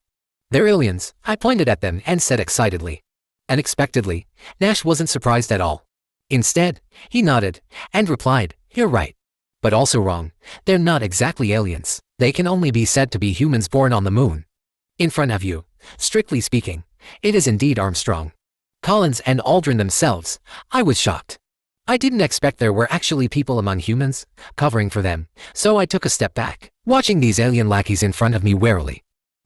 Speaker 1: "They're aliens," I pointed at them and said excitedly. Unexpectedly, Nash wasn't surprised at all. Instead, he nodded and replied, "You're right. But also wrong. They're not exactly aliens. They can only be said to be humans born on the moon. In front of you, strictly speaking, it is indeed Armstrong, Collins and Aldrin themselves." I was shocked. I didn't expect there were actually people among humans, covering for them, so I took a step back, watching these alien lackeys in front of me warily,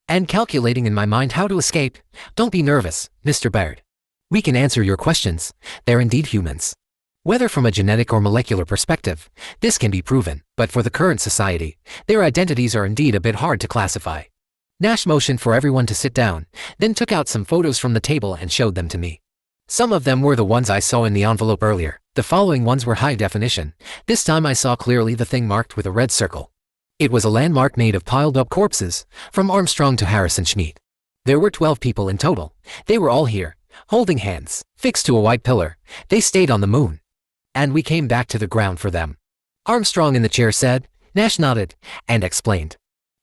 Speaker 1: and calculating in my mind how to escape. "Don't be nervous, Mr. Baird. We can answer your questions. They're indeed humans. Whether from a genetic or molecular perspective, this can be proven, but for the current society, their identities are indeed a bit hard to classify." Nash motioned for everyone to sit down, then took out some photos from the table and showed them to me. Some of them were the ones I saw in the envelope earlier. The following ones were high definition. This time I saw clearly the thing marked with a red circle. It was a landmark made of piled-up corpses, from Armstrong to Harrison Schmidt. There were 12 people in total. They were all here, holding hands, fixed to a white pillar. They stayed on the moon. And we came back to the ground for them. Armstrong in the chair said. Nash nodded, and explained.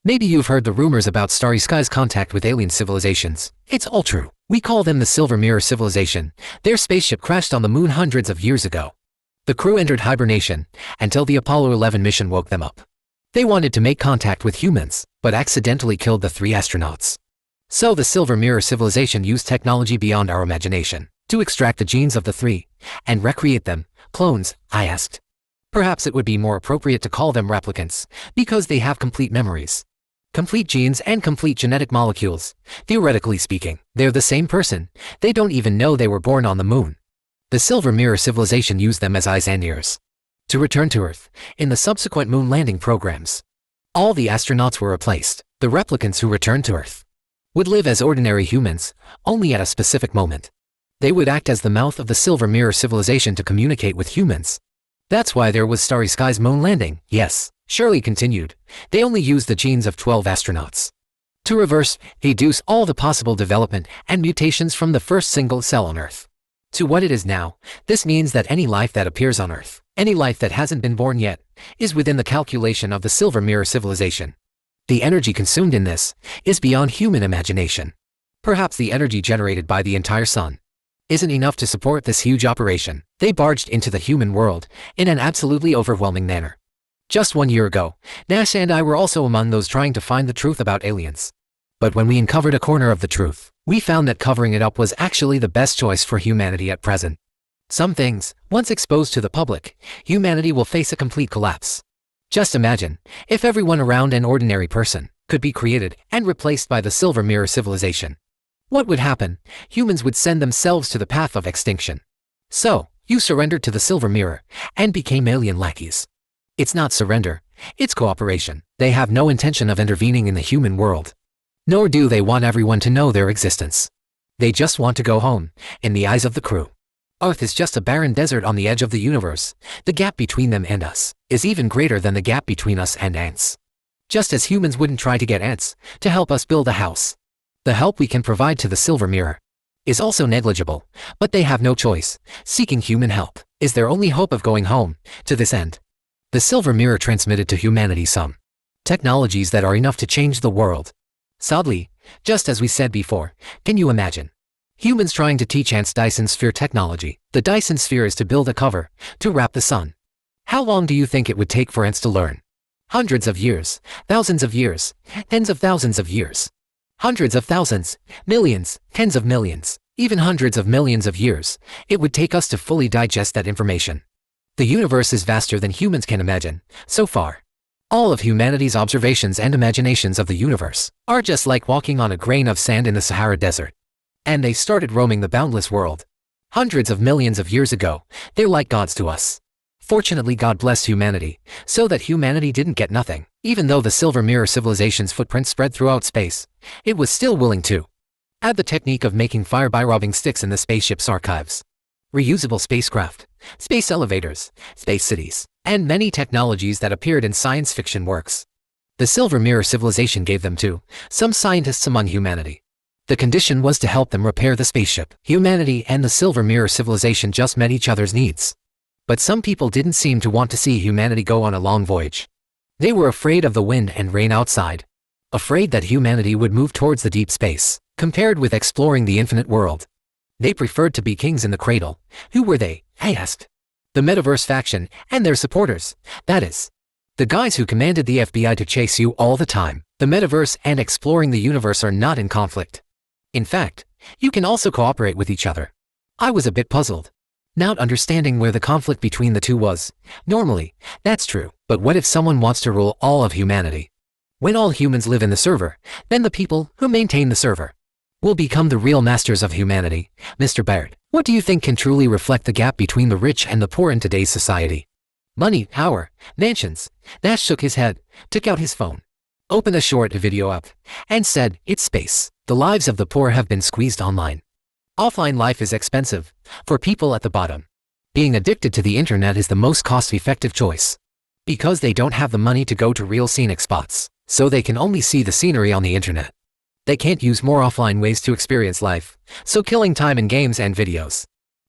Speaker 1: "Maybe you've heard the rumors about Starry Sky's contact with alien civilizations. It's all true. We call them the Silver Mirror Civilization. Their spaceship crashed on the moon hundreds of years ago. The crew entered hibernation, until the Apollo 11 mission woke them up. They wanted to make contact with humans, but accidentally killed the 3 astronauts. So the Silver Mirror Civilization used technology beyond our imagination, to extract the genes of the 3, and recreate them. Clones, I asked. Perhaps it would be more appropriate to call them replicants, because they have complete memories, complete genes and complete genetic molecules. Theoretically speaking, they're the same person. They don't even know they were born on the moon. The Silver Mirror Civilization used them as eyes and ears to return to Earth in the subsequent moon landing programs. All the astronauts were replaced. The replicants who returned to Earth would live as ordinary humans, only at a specific moment. They would act as the mouth of the Silver Mirror Civilization to communicate with humans. That's why there was Starry Sky's moon landing. Yes, Shirley continued. They only used the genes of 12 astronauts to reverse, deduce all the possible development and mutations from the first single cell on Earth to what it is now. This means that any life that appears on Earth, any life that hasn't been born yet, is within the calculation of the Silver Mirror Civilization. The energy consumed in this is beyond human imagination. Perhaps the energy generated by the entire sun isn't enough to support this huge operation. They barged into the human world in an absolutely overwhelming manner. Just 1 year ago, Nash and I were also among those trying to find the truth about aliens. But when we uncovered a corner of the truth, we found that covering it up was actually the best choice for humanity at present. Some things, once exposed to the public, humanity will face a complete collapse. Just imagine, if everyone around an ordinary person could be created and replaced by the Silver Mirror Civilization. What would happen? Humans would send themselves to the path of extinction. So, you surrendered to the Silver Mirror and became alien lackeys. It's not surrender, it's cooperation. They have no intention of intervening in the human world. Nor do they want everyone to know their existence. They just want to go home, in the eyes of the crew. Earth is just a barren desert on the edge of the universe. The gap between them and us is even greater than the gap between us and ants. Just as humans wouldn't try to get ants to help us build a house. The help we can provide to the Silver Mirror is also negligible, but they have no choice. Seeking human help is their only hope of going home. To this end, the Silver Mirror transmitted to humanity some technologies that are enough to change the world. Sadly, just as we said before, can you imagine humans trying to teach ants Dyson sphere technology? The Dyson sphere is to build a cover to wrap the sun. How long do you think it would take for ants to learn? Hundreds of years, thousands of years, tens of thousands of years. Hundreds of thousands, millions, tens of millions, even hundreds of millions of years, it would take us to fully digest that information. The universe is vaster than humans can imagine. So far, all of humanity's observations and imaginations of the universe are just like walking on a grain of sand in the Sahara Desert. And they started roaming the boundless world hundreds of millions of years ago. They're like gods to us. Fortunately, God blessed humanity, so that humanity didn't get nothing. Even though the Silver Mirror Civilization's footprint spread throughout space, it was still willing to add the technique of making fire by rubbing sticks in the spaceship's archives. Reusable spacecraft, space elevators, space cities, and many technologies that appeared in science fiction works. The Silver Mirror Civilization gave them to some scientists among humanity. The condition was to help them repair the spaceship. Humanity and the Silver Mirror Civilization just met each other's needs. But some people didn't seem to want to see humanity go on a long voyage. They were afraid of the wind and rain outside. Afraid that humanity would move towards the deep space, compared with exploring the infinite world. They preferred to be kings in the cradle. Who were they? I asked. The Metaverse faction and their supporters, that is. The guys who commanded the FBI to chase you all the time. The Metaverse and exploring the universe are not in conflict. In fact, you can also cooperate with each other. I was a bit puzzled, not understanding where the conflict between the two was. Normally, that's true, but what if someone wants to rule all of humanity? When all humans live in the server, then the people who maintain the server will become the real masters of humanity. Mr. Baird, what do you think can truly reflect the gap between the rich and the poor in today's society? Money, power, mansions. Nash shook his head, took out his phone, opened a short video up, and said, it's space. The lives of the poor have been squeezed online. Offline life is expensive for people at the bottom. Being addicted to the internet is the most cost-effective choice. Because they don't have the money to go to real scenic spots, so they can only see the scenery on the internet. They can't use more offline ways to experience life, so killing time in games and videos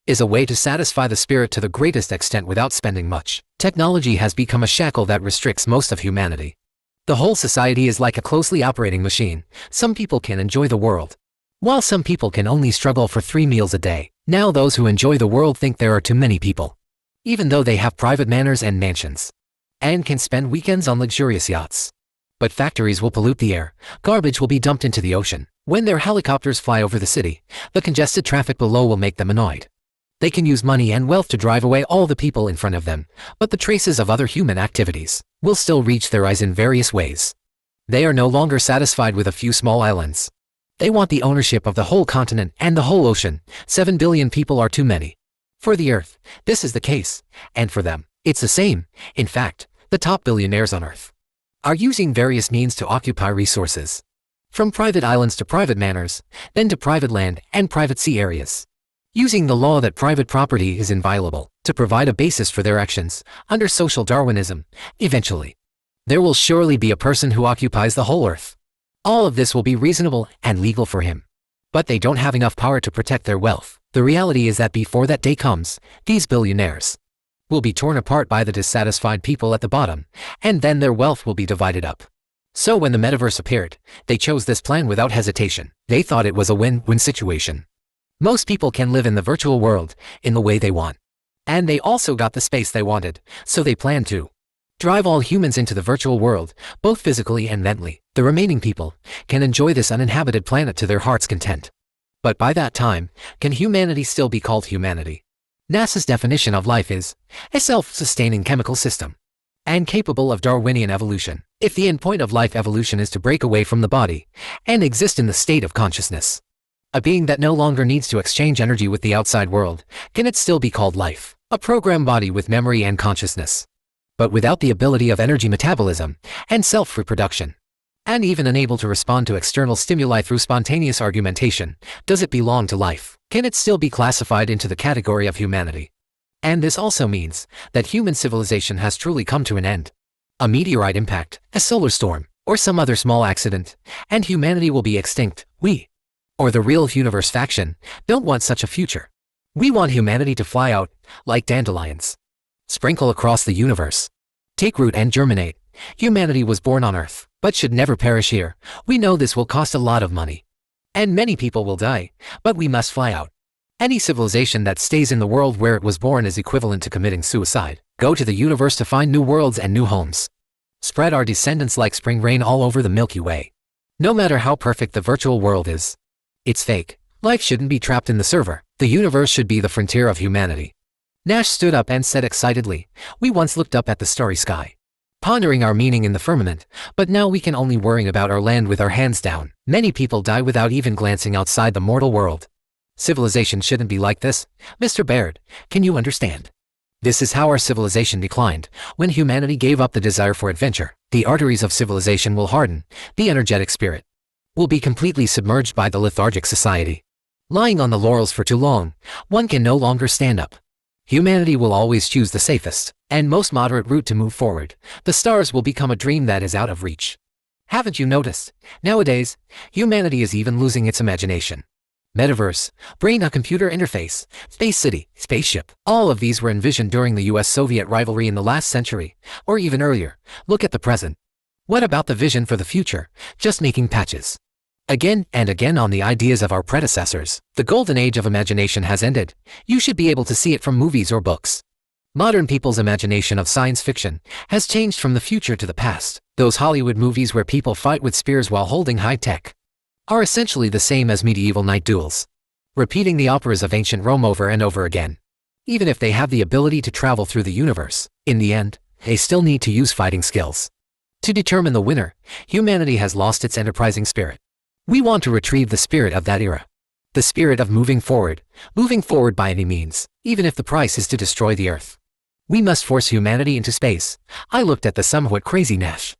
Speaker 1: is a way to satisfy the spirit to the greatest extent without spending much. Technology has become a shackle that restricts most of humanity. The whole society is like a closely operating machine. Some people can enjoy the world, while some people can only struggle for 3 meals a day. Now those who enjoy the world think there are too many people, even though they have private manors and mansions, and can spend weekends on luxurious yachts. But factories will pollute the air, garbage will be dumped into the ocean. When their helicopters fly over the city, the congested traffic below will make them annoyed. They can use money and wealth to drive away all the people in front of them, but the traces of other human activities will still reach their eyes in various ways. They are no longer satisfied with a few small islands. They want the ownership of the whole continent and the whole ocean. 7 billion people are too many. For the Earth, this is the case, and for them, it's the same. In fact, the top billionaires on Earth are using various means to occupy resources, from private islands to private manors, then to private land and private sea areas, using the law that private property is inviolable to provide a basis for their actions. Under social Darwinism, eventually, there will surely be a person who occupies the whole Earth. All of this will be reasonable and legal for him. But they don't have enough power to protect their wealth. The reality is that before that day comes, these billionaires will be torn apart by the dissatisfied people at the bottom, and then their wealth will be divided up. So when the Metaverse appeared, they chose this plan without hesitation. They thought it was a win-win situation. Most people can live in the virtual world in the way they want. And they also got the space they wanted, so they planned to drive all humans into the virtual world, both physically and mentally. The remaining people can enjoy this uninhabited planet to their heart's content. But by that time, can humanity still be called humanity? NASA's definition of life is a self-sustaining chemical system and capable of Darwinian evolution. If the endpoint of life evolution is to break away from the body and exist in the state of consciousness, a being that no longer needs to exchange energy with the outside world, can it still be called life? A programmed body with memory and consciousness, but without the ability of energy metabolism and self-reproduction, and even unable to respond to external stimuli through spontaneous argumentation. Does it belong to life? Can it still be classified into the category of humanity? And this also means that human civilization has truly come to an end. A meteorite impact, a solar storm, or some other small accident, and humanity will be extinct. We, or the real universe faction, don't want such a future. We want humanity to fly out, like dandelions, sprinkle across the universe, take root and germinate. Humanity was born on Earth, but should never perish here. We know this will cost a lot of money, and many people will die, but we must fly out. Any civilization that stays in the world where it was born is equivalent to committing suicide. Go to the universe to find new worlds and new homes. Spread our descendants like spring rain all over the Milky Way. No matter how perfect the virtual world is, it's fake. Life shouldn't be trapped in the server. The universe should be the frontier of humanity. Nash stood up and said excitedly, we once looked up at the starry sky, pondering our meaning in the firmament, but now we can only worry about our land with our hands down. Many people die without even glancing outside the mortal world. Civilization shouldn't be like this. Mr. Baird, can you understand? This is how our civilization declined. When humanity gave up the desire for adventure, the arteries of civilization will harden. The energetic spirit will be completely submerged by the lethargic society. Lying on the laurels for too long, one can no longer stand up. Humanity will always choose the safest and most moderate route to move forward. The stars will become a dream that is out of reach. Haven't you noticed? Nowadays, humanity is even losing its imagination. Metaverse, brain a computer interface, space city, spaceship. All of these were envisioned during the US-Soviet rivalry in the last century, or even earlier. Look at the present. What about the vision for the future? Just making patches. Again and again on the ideas of our predecessors. The golden age of imagination has ended. You should be able to see it from movies or books. Modern people's imagination of science fiction has changed from the future to the past. Those Hollywood movies where people fight with spears while holding high tech are essentially the same as medieval night duels, repeating the operas of ancient Rome over and over again. Even if they have the ability to travel through the universe, in the end, they still need to use fighting skills. To determine the winner, humanity has lost its enterprising spirit. We want to retrieve the spirit of that era. The spirit of moving forward by any means, even if the price is to destroy the Earth. We must force humanity into space. I looked at the somewhat crazy Nash,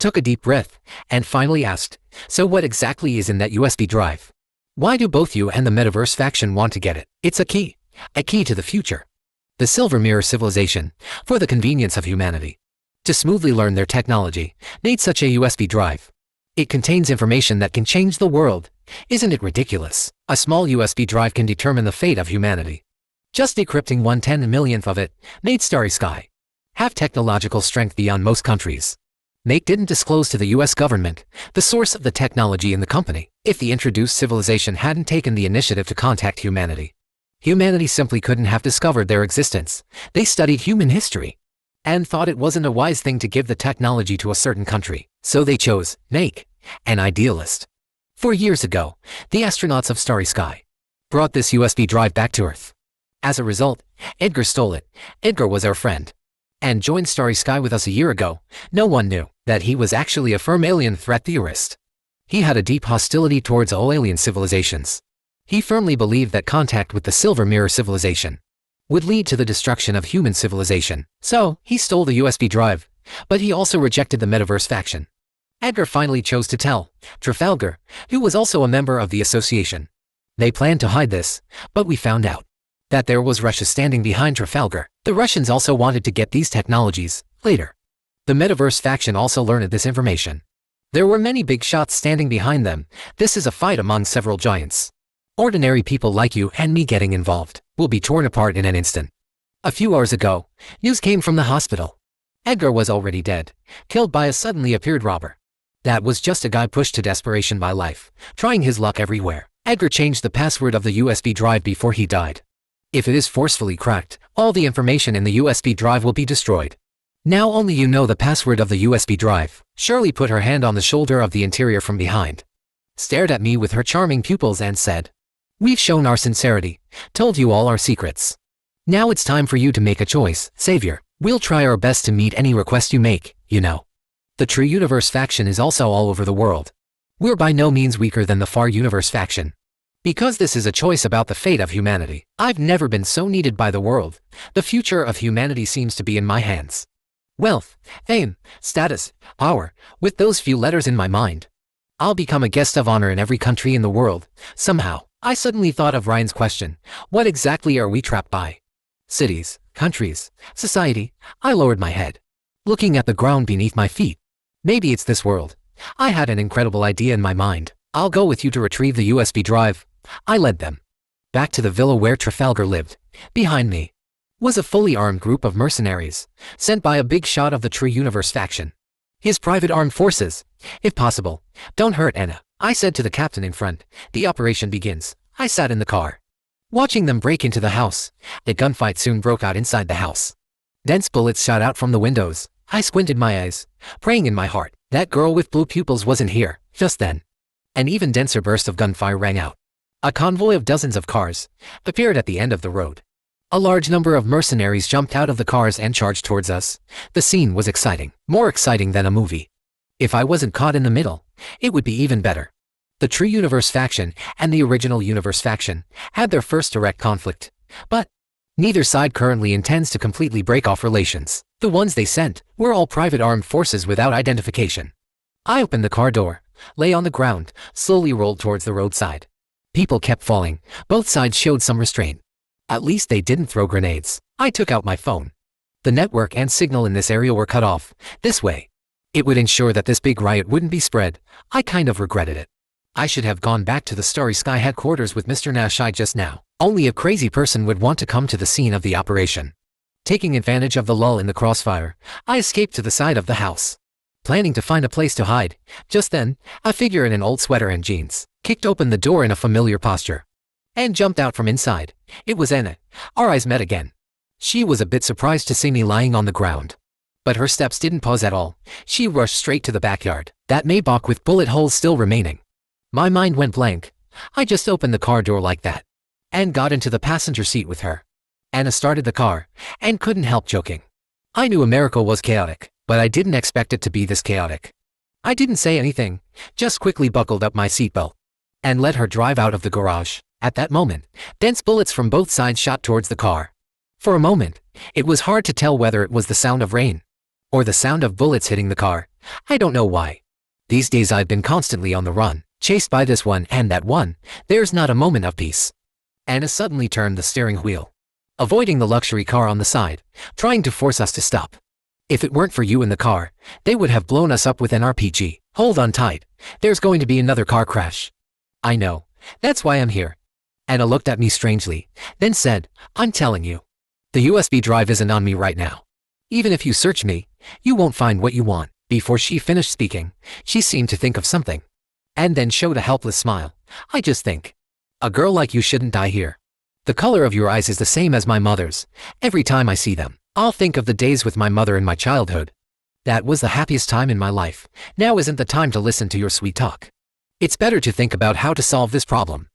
Speaker 1: took a deep breath, and finally asked, so what exactly is in that USB drive? Why do both you and the Metaverse faction want to get it? It's a key to the future. The Silver Mirror civilization, for the convenience of humanity. To smoothly learn their technology, need such a USB drive. It contains information that can change the world. Isn't it ridiculous? A small USB drive can determine the fate of humanity. Just decrypting 1/10,000,000th of it, made Starry Sky have technological strength beyond most countries. Make didn't disclose to the US government the source of the technology in the company. If the introduced civilization hadn't taken the initiative to contact humanity, humanity simply couldn't have discovered their existence. They studied human history and thought it wasn't a wise thing to give the technology to a certain country. So they chose Nake, an idealist. 4 years ago, the astronauts of Starry Sky brought this USB drive back to Earth. As a result, Edgar stole it. Edgar was our friend and joined Starry Sky with us a year ago. No one knew that he was actually a firm alien threat theorist. He had a deep hostility towards all alien civilizations. He firmly believed that contact with the Silver Mirror civilization would lead to the destruction of human civilization. So, he stole the USB drive, but he also rejected the Metaverse faction. Edgar finally chose to tell Trafalgar, who was also a member of the association. They planned to hide this, but we found out that there was Russia standing behind Trafalgar. The Russians also wanted to get these technologies later. The Metaverse faction also learned this information. There were many big shots standing behind them. This is a fight among several giants. Ordinary people like you and me getting involved will be torn apart in an instant. A few hours ago, news came from the hospital. Edgar was already dead, killed by a suddenly appeared robber. That was just a guy pushed to desperation by life, trying his luck everywhere. Edgar changed the password of the USB drive before he died. If it is forcefully cracked, all the information in the USB drive will be destroyed. Now only you know the password of the USB drive. Shirley put her hand on the shoulder of the interior from behind, stared at me with her charming pupils and said, "We've shown our sincerity, told you all our secrets. Now it's time for you to make a choice, Savior. We'll try our best to meet any request you make, you know." The True Universe faction is also all over the world. We're by no means weaker than the Far Universe faction. Because this is a choice about the fate of humanity. I've never been so needed by the world. The future of humanity seems to be in my hands. Wealth, fame, status, power, with those few letters in my mind. I'll become a guest of honor in every country in the world. Somehow, I suddenly thought of Ryan's question. What exactly are we trapped by? Cities, countries, society. I lowered my head, looking at the ground beneath my feet. Maybe it's this world. I had an incredible idea in my mind. I'll go with you to retrieve the USB drive. I led them back to the villa where Trafalgar lived. Behind me was a fully armed group of mercenaries, sent by a big shot of the True Universe faction. His private armed forces. If possible, don't hurt Anna, I said to the captain in front. The operation begins. I sat in the car, watching them break into the house. A gunfight soon broke out inside the house. Dense bullets shot out from the windows. I squinted my eyes, praying in my heart that girl with blue pupils wasn't here. Just then, an even denser burst of gunfire rang out. A convoy of dozens of cars appeared at the end of the road. A large number of mercenaries jumped out of the cars and charged towards us. The scene was exciting, more exciting than a movie. If I wasn't caught in the middle, it would be even better. The True Universe faction and the original Universe faction had their first direct conflict, but neither side currently intends to completely break off relations. The ones they sent were all private armed forces without identification. I opened the car door, lay on the ground, slowly rolled towards the roadside. People kept falling. Both sides showed some restraint. At least they didn't throw grenades. I took out my phone. The network and signal in this area were cut off. This way, it would ensure that this big riot wouldn't be spread. I kind of regretted it. I should have gone back to the Starry Sky headquarters with Mr. Nashai just now. Only a crazy person would want to come to the scene of the operation. Taking advantage of the lull in the crossfire, I escaped to the side of the house, planning to find a place to hide. Just then, a figure in an old sweater and jeans kicked open the door in a familiar posture and jumped out from inside. It was Anna. Our eyes met again. She was a bit surprised to see me lying on the ground, but her steps didn't pause at all. She rushed straight to the backyard, that Maybach with bullet holes still remaining. My mind went blank. I just opened the car door like that and got into the passenger seat with her. Anna started the car and couldn't help joking. I knew America was chaotic, but I didn't expect it to be this chaotic. I didn't say anything, just quickly buckled up my seatbelt and let her drive out of the garage. At that moment, dense bullets from both sides shot towards the car. For a moment, it was hard to tell whether it was the sound of rain or the sound of bullets hitting the car. I don't know why. These days I've been constantly on the run, chased by this one and that one. There's not a moment of peace. Anna suddenly turned the steering wheel, avoiding the luxury car on the side, trying to force us to stop. If it weren't for you in the car, they would have blown us up with an RPG. Hold on tight. There's going to be another car crash. I know. That's why I'm here. Anna looked at me strangely, then said, I'm telling you, the USB drive isn't on me right now. Even if you search me, you won't find what you want. Before she finished speaking, she seemed to think of something, and then showed a helpless smile. I just think, a girl like you shouldn't die here. The color of your eyes is the same as my mother's. Every time I see them, I'll think of the days with my mother in my childhood. That was the happiest time in my life. Now isn't the time to listen to your sweet talk. It's better to think about how to solve this problem.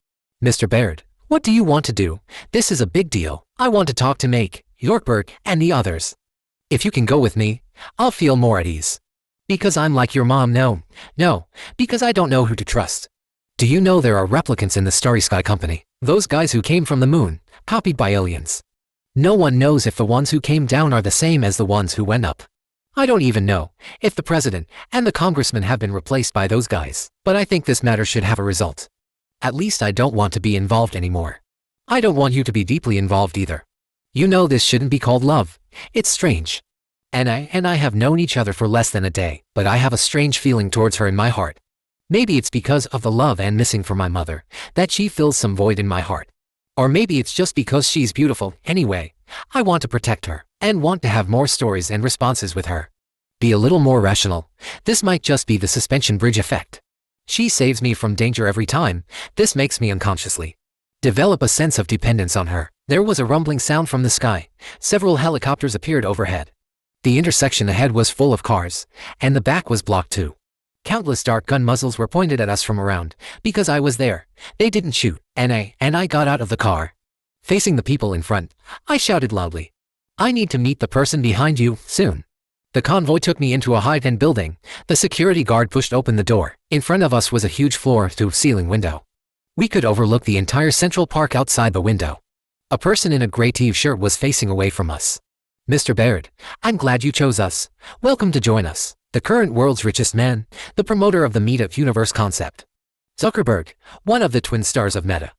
Speaker 1: Mr. Baird, what do you want to do? This is a big deal. I want to talk to Make, Yorkberg, and the others. If you can go with me, I'll feel more at ease. Because I'm like your mom. No, because I don't know who to trust. Do you know there are replicants in the Starry Sky Company? Those guys who came from the moon, copied by aliens. No one knows if the ones who came down are the same as the ones who went up. I don't even know if the president and the congressman have been replaced by those guys. But I think this matter should have a result. At least I don't want to be involved anymore. I don't want you to be deeply involved either. You know this shouldn't be called love. It's strange. And I have known each other for less than a day, but I have a strange feeling towards her in my heart. Maybe it's because of the love and missing for my mother, that she fills some void in my heart. Or maybe it's just because she's beautiful. Anyway, I want to protect her, and want to have more stories and responses with her. Be a little more rational. This might just be the suspension bridge effect. She saves me from danger every time. This makes me unconsciously develop a sense of dependence on her. There was a rumbling sound from the sky. Several helicopters appeared overhead. The intersection ahead was full of cars, and the back was blocked too. Countless dark gun muzzles were pointed at us from around. Because I was there, they didn't shoot, and I got out of the car. Facing the people in front, I shouted loudly, I need to meet the person behind you, soon. The convoy took me into a high-end building. The security guard pushed open the door. In front of us was a huge floor-to-ceiling window. We could overlook the entire Central Park outside the window. A person in a gray t-shirt was facing away from us. Mr. Baird, I'm glad you chose us. Welcome to join us. The current world's richest man, the promoter of the Meta-Universe concept. Zuckerberg, one of the twin stars of Meta,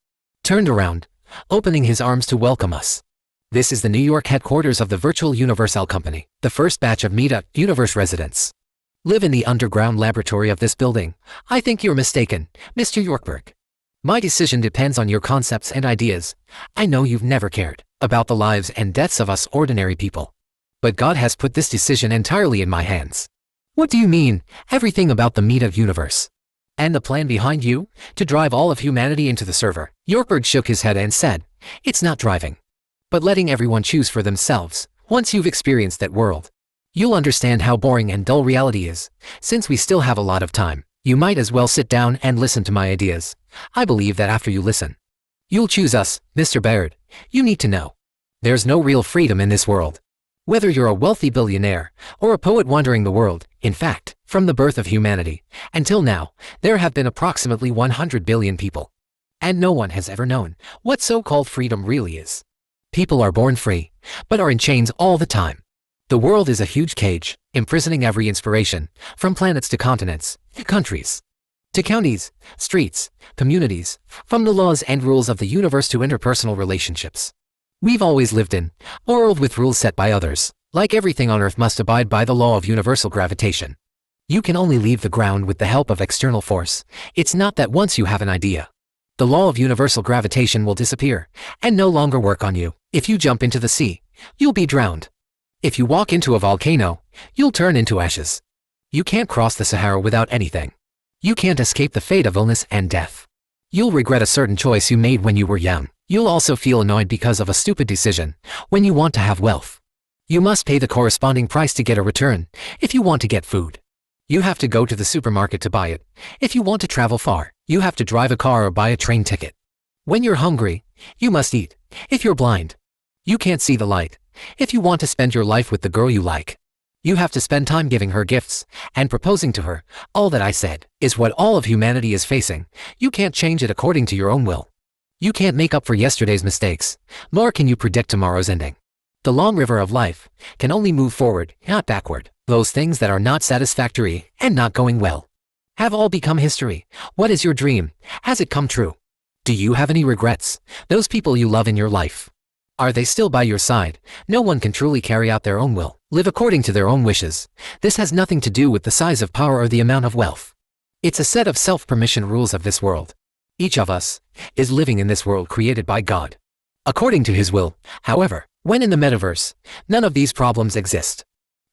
Speaker 1: turned around, opening his arms to welcome us. This is the New York headquarters of the Virtual Universal Company. The first batch of Meta-Universe residents live in the underground laboratory of this building. I think you're mistaken, Mr. Yorkberg. My decision depends on your concepts and ideas. I know you've never cared about the lives and deaths of us ordinary people. But God has put this decision entirely in my hands. What do you mean, everything about the Meta-Universe? And the plan behind you? To drive all of humanity into the server? Yorkberg shook his head and said, it's not driving, but letting everyone choose for themselves. Once you've experienced that world, you'll understand how boring and dull reality is. Since we still have a lot of time, you might as well sit down and listen to my ideas. I believe that after you listen, you'll choose us, Mr. Baird. You need to know, there's no real freedom in this world. Whether you're a wealthy billionaire or a poet wandering the world, in fact, from the birth of humanity until now, there have been approximately 100 billion people. And no one has ever known what so-called freedom really is. People are born free, but are in chains all the time. The world is a huge cage, imprisoning every inspiration, from planets to continents, to countries, to counties, streets, communities, from the laws and rules of the universe to interpersonal relationships. We've always lived in a world with rules set by others. Like everything on Earth must abide by the law of universal gravitation. You can only leave the ground with the help of external force. It's not that once you have an idea, the law of universal gravitation will disappear and no longer work on you. If you jump into the sea, you'll be drowned. If you walk into a volcano, you'll turn into ashes. You can't cross the Sahara without anything. You can't escape the fate of illness and death. You'll regret a certain choice you made when you were young. You'll also feel annoyed because of a stupid decision when you want to have wealth. You must pay the corresponding price to get a return if you want to get food. You have to go to the supermarket to buy it. If you want to travel far, you have to drive a car or buy a train ticket. When you're hungry, you must eat. If you're blind, you can't see the light. If you want to spend your life with the girl you like, you have to spend time giving her gifts and proposing to her. All that I said is what all of humanity is facing. You can't change it according to your own will. You can't make up for yesterday's mistakes, nor can you predict tomorrow's ending. The long river of life can only move forward, not backward. Those things that are not satisfactory and not going well have all become history. What is your dream? Has it come true? Do you have any regrets? Those people you love in your life, are they still by your side? No one can truly carry out their own will, live according to their own wishes. This has nothing to do with the size of power or the amount of wealth. It's a set of self-permission rules of this world. Each of us is living in this world created by God, according to His will. However, when in the metaverse, none of these problems exist.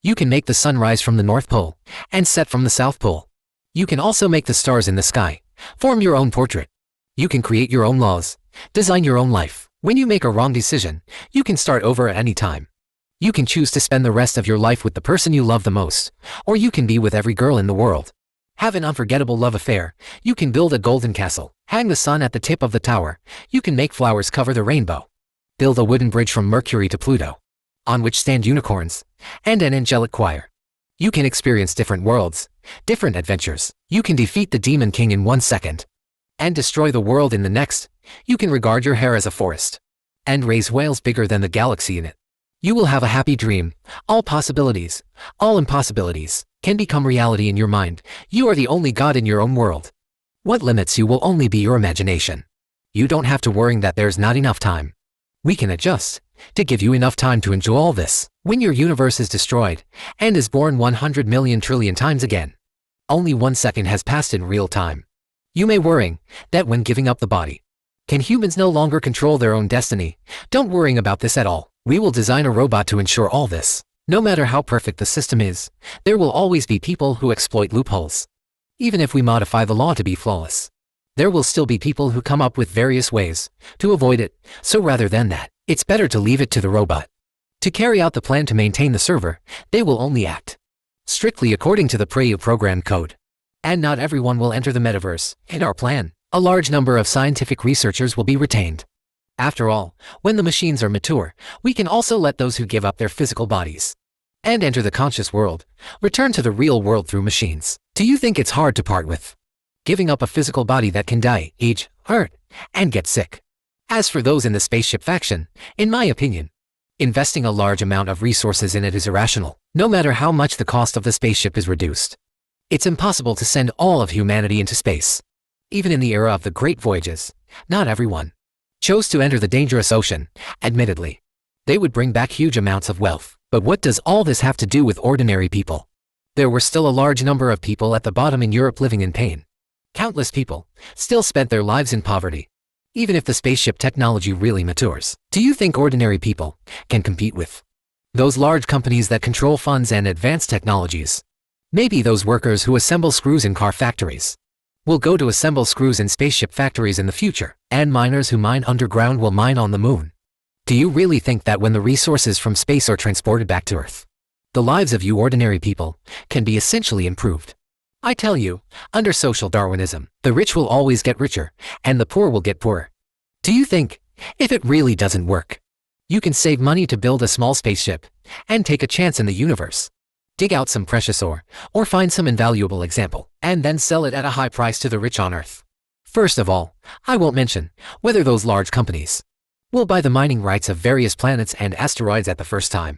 Speaker 1: You can make the sun rise from the North Pole and set from the South Pole. You can also make the stars in the sky, form your own portrait. You can create your own laws, design your own life. When you make a wrong decision, you can start over at any time. You can choose to spend the rest of your life with the person you love the most, or you can be with every girl in the world. Have an unforgettable love affair. You can build a golden castle, hang the sun at the tip of the tower. You can make flowers cover the rainbow. Build a wooden bridge from Mercury to Pluto, on which stand unicorns and an angelic choir. You can experience different worlds, different adventures. You can defeat the Demon King in 1 second and destroy the world in the next. You can regard your hair as a forest and raise whales bigger than the galaxy in it. You will have a happy dream. All possibilities, all impossibilities, can become reality in your mind. You are the only God in your own world. What limits you will only be your imagination. You don't have to worry that there's not enough time. We can adjust to give you enough time to enjoy all this. When your universe is destroyed and is born 100 million trillion times again, only 1 second has passed in real time. You may worry that when giving up the body, can humans no longer control their own destiny? Don't worry about this at all. We will design a robot to ensure all this. No matter how perfect the system is, there will always be people who exploit loopholes. Even if we modify the law to be flawless, there will still be people who come up with various ways to avoid it. So rather than that, it's better to leave it to the robot to carry out the plan to maintain the server. They will only act strictly according to the pre-programmed code. And not everyone will enter the metaverse. In our plan, a large number of scientific researchers will be retained. After all, when the machines are mature, we can also let those who give up their physical bodies and enter the conscious world return to the real world through machines. Do you think it's hard to part with giving up a physical body that can die, age, hurt, and get sick? As for those in the spaceship faction, in my opinion, investing a large amount of resources in it is irrational. No matter how much the cost of the spaceship is reduced, it's impossible to send all of humanity into space. Even in the era of the great voyages, not everyone chose to enter the dangerous ocean. Admittedly, they would bring back huge amounts of wealth. But what does all this have to do with ordinary people? There were still a large number of people at the bottom in Europe living in pain. Countless people still spent their lives in poverty. Even if the spaceship technology really matures, do you think ordinary people can compete with those large companies that control funds and advanced technologies? Maybe those workers who assemble screws in car factories will go to assemble screws in spaceship factories in the future, and miners who mine underground will mine on the moon. Do you really think that when the resources from space are transported back to Earth, the lives of you ordinary people can be essentially improved? I tell you, under social Darwinism, the rich will always get richer, and the poor will get poorer. Do you think, if it really doesn't work, you can save money to build a small spaceship and take a chance in the universe? Dig out some precious ore, or find some invaluable example, and then sell it at a high price to the rich on Earth. First of all, I won't mention whether those large companies will buy the mining rights of various planets and asteroids at the first time.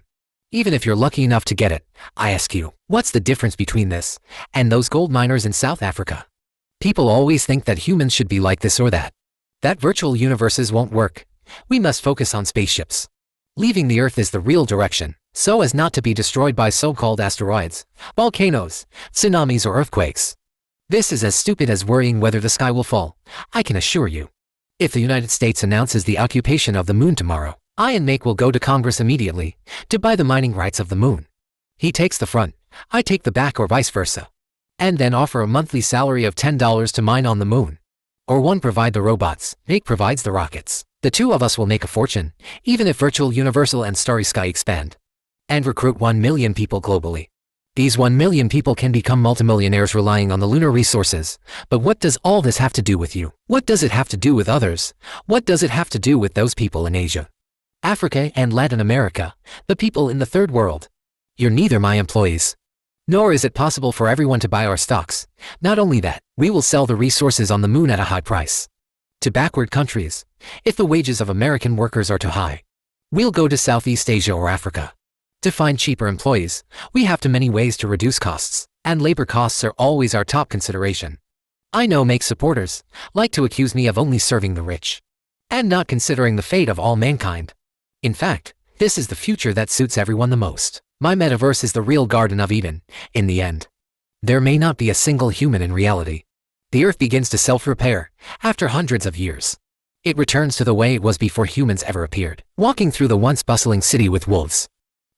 Speaker 1: Even if you're lucky enough to get it, I ask you, what's the difference between this and those gold miners in South Africa? People always think that humans should be like this or that. That virtual universes won't work. We must focus on spaceships. Leaving the Earth is the real direction. so as not to be destroyed by so-called asteroids, volcanoes, tsunamis or earthquakes. This is as stupid as worrying whether the sky will fall, I can assure you. If the United States announces the occupation of the moon tomorrow, I and Make will go to Congress immediately to buy the mining rights of the moon. He takes the front, I take the back or vice versa. And then offer a monthly salary of $10 to mine on the moon. Or one provide the robots, Make provides the rockets. The two of us will make a fortune, even if virtual universal and starry sky expand. And recruit 1 million people globally. These 1 million people can become multimillionaires relying on the lunar resources. But what does all this have to do with you? What does it have to do with others? What does it have to do with those people in Asia, Africa and Latin America, the people in the third world? You're neither my employees. Nor is it possible for everyone to buy our stocks. Not only that, we will sell the resources on the moon at a high price. To backward countries, if the wages of American workers are too high. We'll go to Southeast Asia or Africa. To find cheaper employees, we have too many ways to reduce costs, and labor costs are always our top consideration. I know Make supporters like to accuse me of only serving the rich, and not considering the fate of all mankind. In fact, this is the future that suits everyone the most. My metaverse is the real Garden of Eden, in the end. There may not be a single human in reality. The earth begins to self-repair, after hundreds of years. It returns to the way it was before humans ever appeared, walking through the once bustling city with wolves,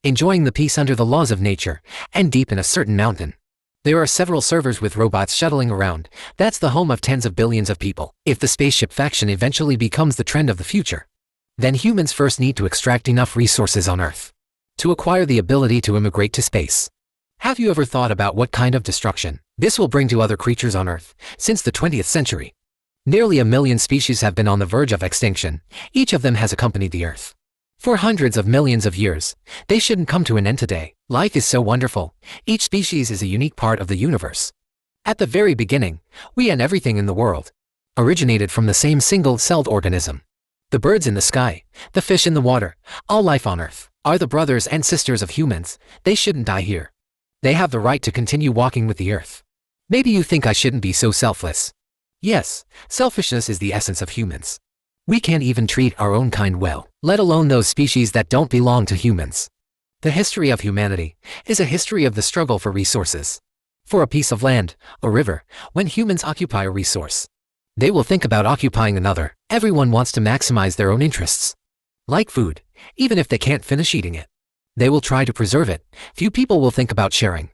Speaker 1: enjoying the peace under the laws of nature, and deep in a certain mountain. There are several servers with robots shuttling around. That's the home of tens of billions of people. If the spaceship faction eventually becomes the trend of the future, then humans first need to extract enough resources on Earth to acquire the ability to immigrate to space. Have you ever thought about what kind of destruction this will bring to other creatures on Earth? Since the 20th century, nearly 1 million species have been on the verge of extinction. Each of them has accompanied the Earth for hundreds of millions of years. They shouldn't come to an end today. Life is so wonderful. Each species is a unique part of the universe. At the very beginning, we and everything in the world originated from the same single-celled organism. The birds in the sky, the fish in the water, all life on Earth are the brothers and sisters of humans. They shouldn't die here. They have the right to continue walking with the Earth. Maybe you think I shouldn't be so selfless. Yes, selfishness is the essence of humans. We can't even treat our own kind well, let alone those species that don't belong to humans. The history of humanity is a history of the struggle for resources. For a piece of land, a river, when humans occupy a resource, they will think about occupying another. Everyone wants to maximize their own interests. Like food, even if they can't finish eating it, they will try to preserve it. Few people will think about sharing.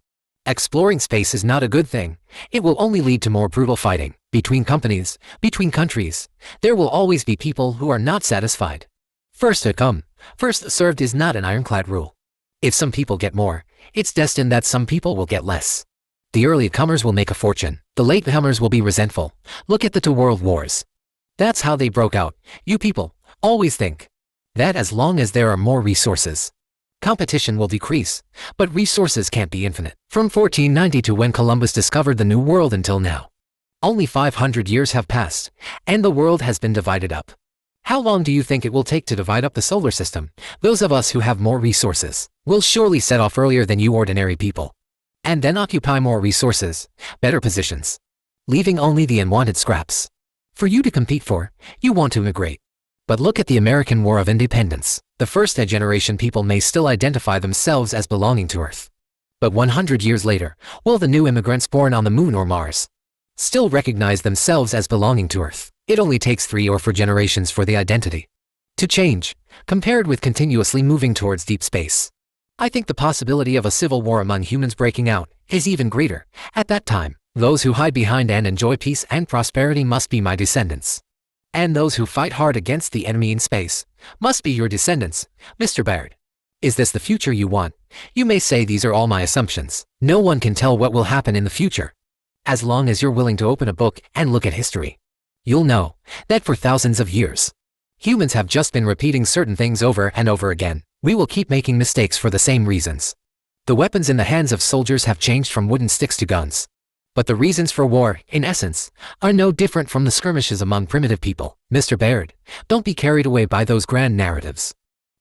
Speaker 1: Exploring space is not a good thing. It will only lead to more brutal fighting. Between companies, between countries, there will always be people who are not satisfied. First to come, first served is not an ironclad rule. If some people get more, it's destined that some people will get less. The early comers will make a fortune. The late comers will be resentful. Look at the 2 world wars. That's how they broke out. You people always think that as long as there are more resources, competition will decrease, but resources can't be infinite. From 1490 to when Columbus discovered the New World until now, only 500 years have passed, and the world has been divided up. How long do you think it will take to divide up the solar system? Those of us who have more resources will surely set off earlier than you ordinary people, and then occupy more resources, better positions, leaving only the unwanted scraps for you to compete for. You want to migrate. But look at the American War of Independence. The first-generation people may still identify themselves as belonging to Earth. But 100 years later, will the new immigrants born on the moon or Mars still recognize themselves as belonging to Earth? It only takes 3 or 4 generations for the identity to change, compared with continuously moving towards deep space. I think the possibility of a civil war among humans breaking out is even greater. At that time, those who hide behind and enjoy peace and prosperity must be my descendants. And those who fight hard against the enemy in space must be your descendants. Mr. Baird, is this the future you want? You may say these are all my assumptions. No one can tell what will happen in the future. As long as you're willing to open a book and look at history, you'll know that for thousands of years, humans have just been repeating certain things over and over again. We will keep making mistakes for the same reasons. The weapons in the hands of soldiers have changed from wooden sticks to guns. But the reasons for war, in essence, are no different from the skirmishes among primitive people. Mr. Baird, don't be carried away by those grand narratives.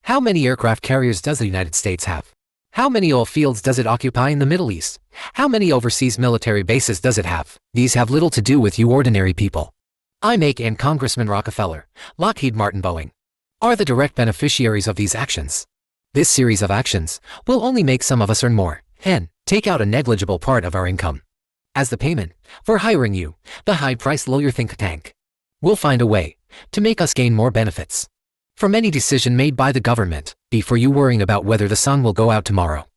Speaker 1: How many aircraft carriers does the United States have? How many oil fields does it occupy in the Middle East? How many overseas military bases does it have? These have little to do with you ordinary people. I Make and Congressman Rockefeller, Lockheed Martin, Boeing are the direct beneficiaries of these actions. This series of actions will only make some of us earn more and take out a negligible part of our income. As the payment for hiring you, the high-priced lawyer think tank will find a way to make us gain more benefits from any decision made by the government before you worrying about whether the sun will go out tomorrow.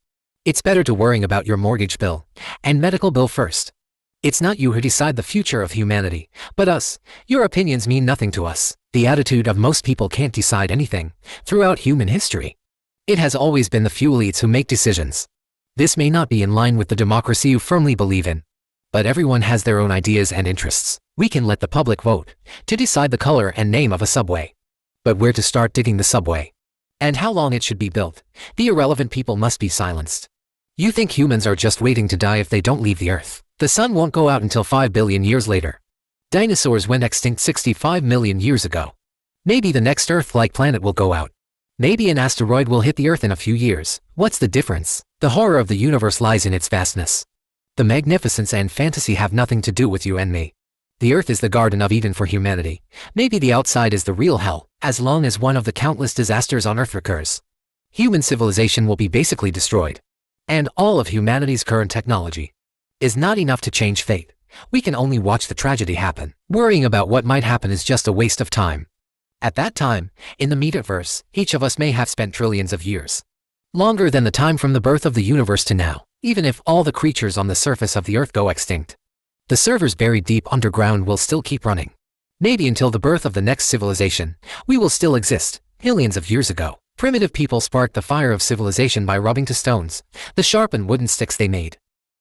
Speaker 1: It's better to worrying about your mortgage bill and medical bill first. It's not you who decide the future of humanity, but us. Your opinions mean nothing to us. The attitude of most people can't decide anything throughout human history. It has always been the few elites who make decisions. This may not be in line with the democracy you firmly believe in, but everyone has their own ideas and interests. We can let the public vote to decide the color and name of a subway. But where to start digging the subway? And how long it should be built? The irrelevant people must be silenced. You think humans are just waiting to die if they don't leave the Earth? The sun won't go out until 5 billion years later. Dinosaurs went extinct 65 million years ago. Maybe the next Earth-like planet will go out. Maybe an asteroid will hit the Earth in a few years. What's the difference? The horror of the universe lies in its vastness. The magnificence and fantasy have nothing to do with you and me. The Earth is the Garden of Eden for humanity. Maybe the outside is the real hell, as long as one of the countless disasters on Earth recurs. Human civilization will be basically destroyed. And all of humanity's current technology is not enough to change fate. We can only watch the tragedy happen. Worrying about what might happen is just a waste of time. At that time, in the Metaverse, each of us may have spent trillions of years. Longer than the time from the birth of the universe to now, even if all the creatures on the surface of the Earth go extinct. The servers buried deep underground will still keep running. Maybe until the birth of the next civilization, we will still exist. Millions of years ago, primitive people sparked the fire of civilization by rubbing to stones, the sharpened wooden sticks they made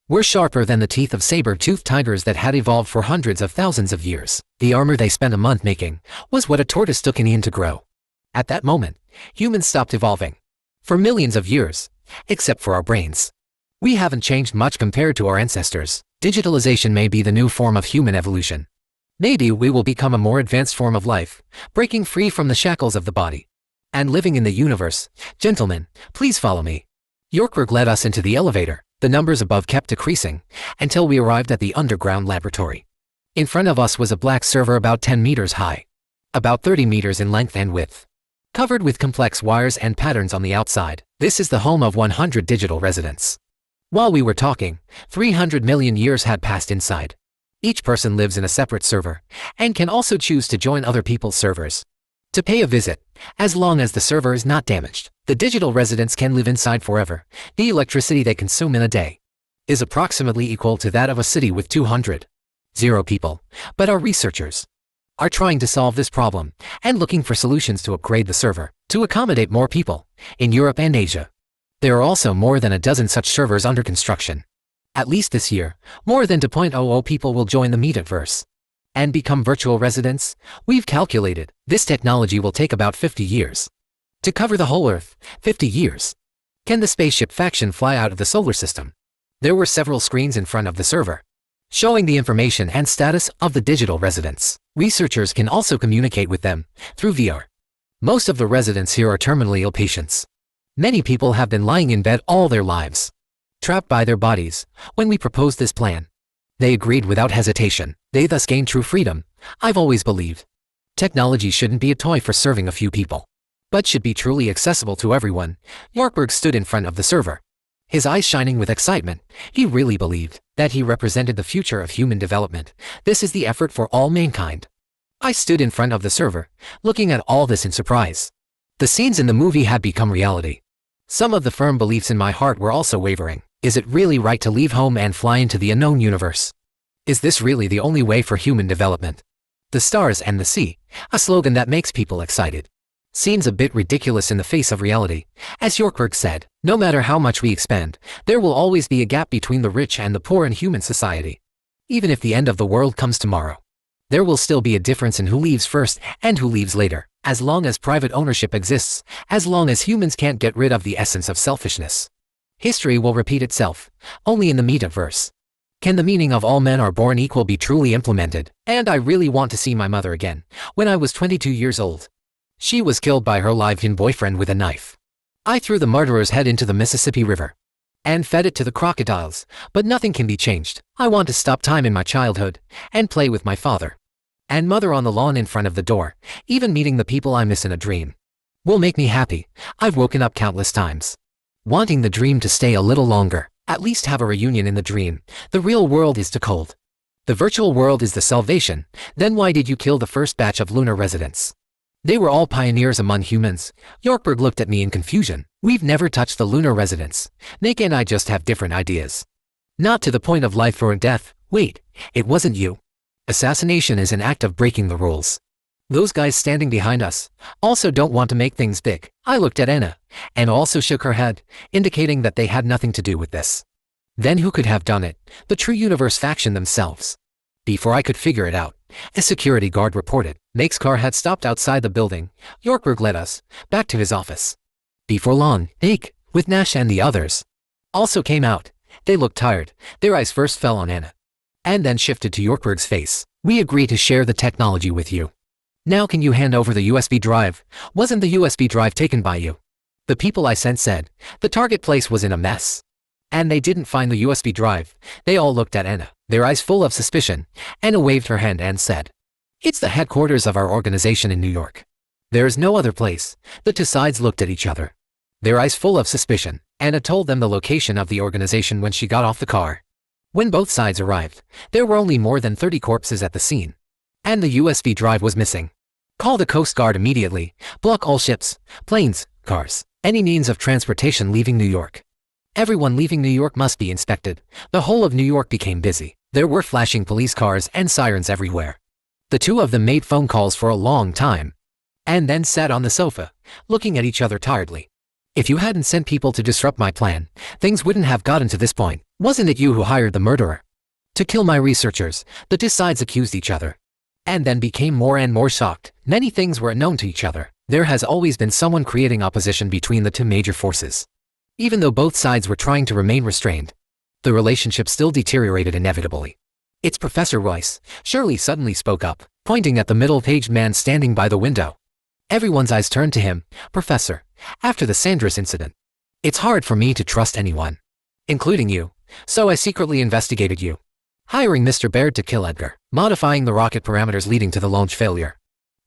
Speaker 1: were sharper than the teeth of saber-toothed tigers that had evolved for hundreds of thousands of years. The armor they spent a month making was what a tortoise took an eon to grow. At that moment, humans stopped evolving. For millions of years, except for our brains. We haven't changed much compared to our ancestors. Digitalization may be the new form of human evolution. Maybe we will become a more advanced form of life, breaking free from the shackles of the body and living in the universe. Gentlemen, please follow me. Yorkberg led us into the elevator. The numbers above kept decreasing until we arrived at the underground laboratory. In front of us was a black server about 10 meters high, about 30 meters in length and width, covered with complex wires and patterns on the outside. This is the home of 100 digital residents. While we were talking, 300 million years had passed inside. Each person lives in a separate server and can also choose to join other people's servers to pay a visit, as long as the server is not damaged. The digital residents can live inside forever. The electricity they consume in a day is approximately equal to that of a city with 200 people. But our researchers are trying to solve this problem and looking for solutions to upgrade the server to accommodate more people in Europe and Asia. There are also more than a dozen such servers under construction. At least this year, more than 2.00 people will join the Metaverse and become virtual residents. We've calculated this technology will take about 50 years to cover the whole Earth. 50 years. Can the spaceship faction fly out of the solar system? There were several screens in front of the server, showing the information and status of the digital residents. Researchers can also communicate with them through VR. Most of the residents here are terminally ill patients. Many people have been lying in bed all their lives, trapped by their bodies. When we proposed this plan, they agreed without hesitation. They thus gained true freedom. I've always believed technology shouldn't be a toy for serving a few people, but should be truly accessible to everyone. Yorkberg stood in front of the server, his eyes shining with excitement. He really believed that he represented the future of human development. This is the effort for all mankind. I stood in front of the server, looking at all this in surprise. The scenes in the movie had become reality. Some of the firm beliefs in my heart were also wavering. Is it really right to leave home and fly into the unknown universe? Is this really the only way for human development? The stars and the sea, a slogan that makes people excited, seems a bit ridiculous in the face of reality. As Yorkberg said, no matter how much we expand, there will always be a gap between the rich and the poor in human society. Even if the end of the world comes tomorrow, there will still be a difference in who leaves first and who leaves later. As long as private ownership exists, as long as humans can't get rid of the essence of selfishness, history will repeat itself. Only in the Metaverse can the meaning of all men are born equal be truly implemented. And I really want to see my mother again. When I was 22 years old, she was killed by her live-in boyfriend with a knife. I threw the murderer's head into the Mississippi River and fed it to the crocodiles, but nothing can be changed. I want to stop time in my childhood and play with my father and mother on the lawn in front of the door, even meeting the people I miss in a dream. will make me happy. I've woken up countless times, wanting the dream to stay a little longer. At least have a reunion in the dream. The real world is too cold. The virtual world is the salvation. Then why did you kill the first batch of lunar residents? They were all pioneers among humans. Yorkberg looked at me in confusion. We've never touched the lunar residents. Nick and I just have different ideas. Not to the point of life or death. Wait, it wasn't you. Assassination is an act of breaking the rules. Those guys standing behind us also don't want to make things big. I looked at Anna, and also shook her head, indicating that they had nothing to do with this. Then who could have done it? The True Universe faction themselves. Before I could figure it out, a security guard reported. Make's car had stopped outside the building. Yorkberg led us back to his office. Before long, Make, with Nash and the others, also came out. They looked tired. Their eyes first fell on Anna, and then shifted to Yorkberg's face. We agree to share the technology with you. Now can you hand over the USB drive? Wasn't the USB drive taken by you? The people I sent said the target place was in a mess, and they didn't find the USB drive. They all looked at Anna, their eyes full of suspicion. Anna waved her hand and said, "It's the headquarters of our organization in New York. There is no other place." The two sides looked at each other, their eyes full of suspicion. Anna told them the location of the organization when she got off the car. When both sides arrived, there were only more than 30 corpses at the scene, and the USB drive was missing. Call the Coast Guard immediately. Block all ships, planes, cars, any means of transportation leaving New York. Everyone leaving New York must be inspected. The whole of New York became busy. There were flashing police cars and sirens everywhere. The two of them made phone calls for a long time, and then sat on the sofa, looking at each other tiredly. If you hadn't sent people to disrupt my plan, things wouldn't have gotten to this point. Wasn't it you who hired the murderer to kill my researchers? The two sides accused each other, and then became more and more shocked. Many things were unknown to each other. There has always been someone creating opposition between the two major forces. Even though both sides were trying to remain restrained, the relationship still deteriorated inevitably. It's Professor Royce. Shirley suddenly spoke up, pointing at the middle-aged man standing by the window. Everyone's eyes turned to him. "Professor, after the Sandris incident, it's hard for me to trust anyone, including you, so I secretly investigated you. Hiring Mr. Baird to kill Edgar, modifying the rocket parameters leading to the launch failure.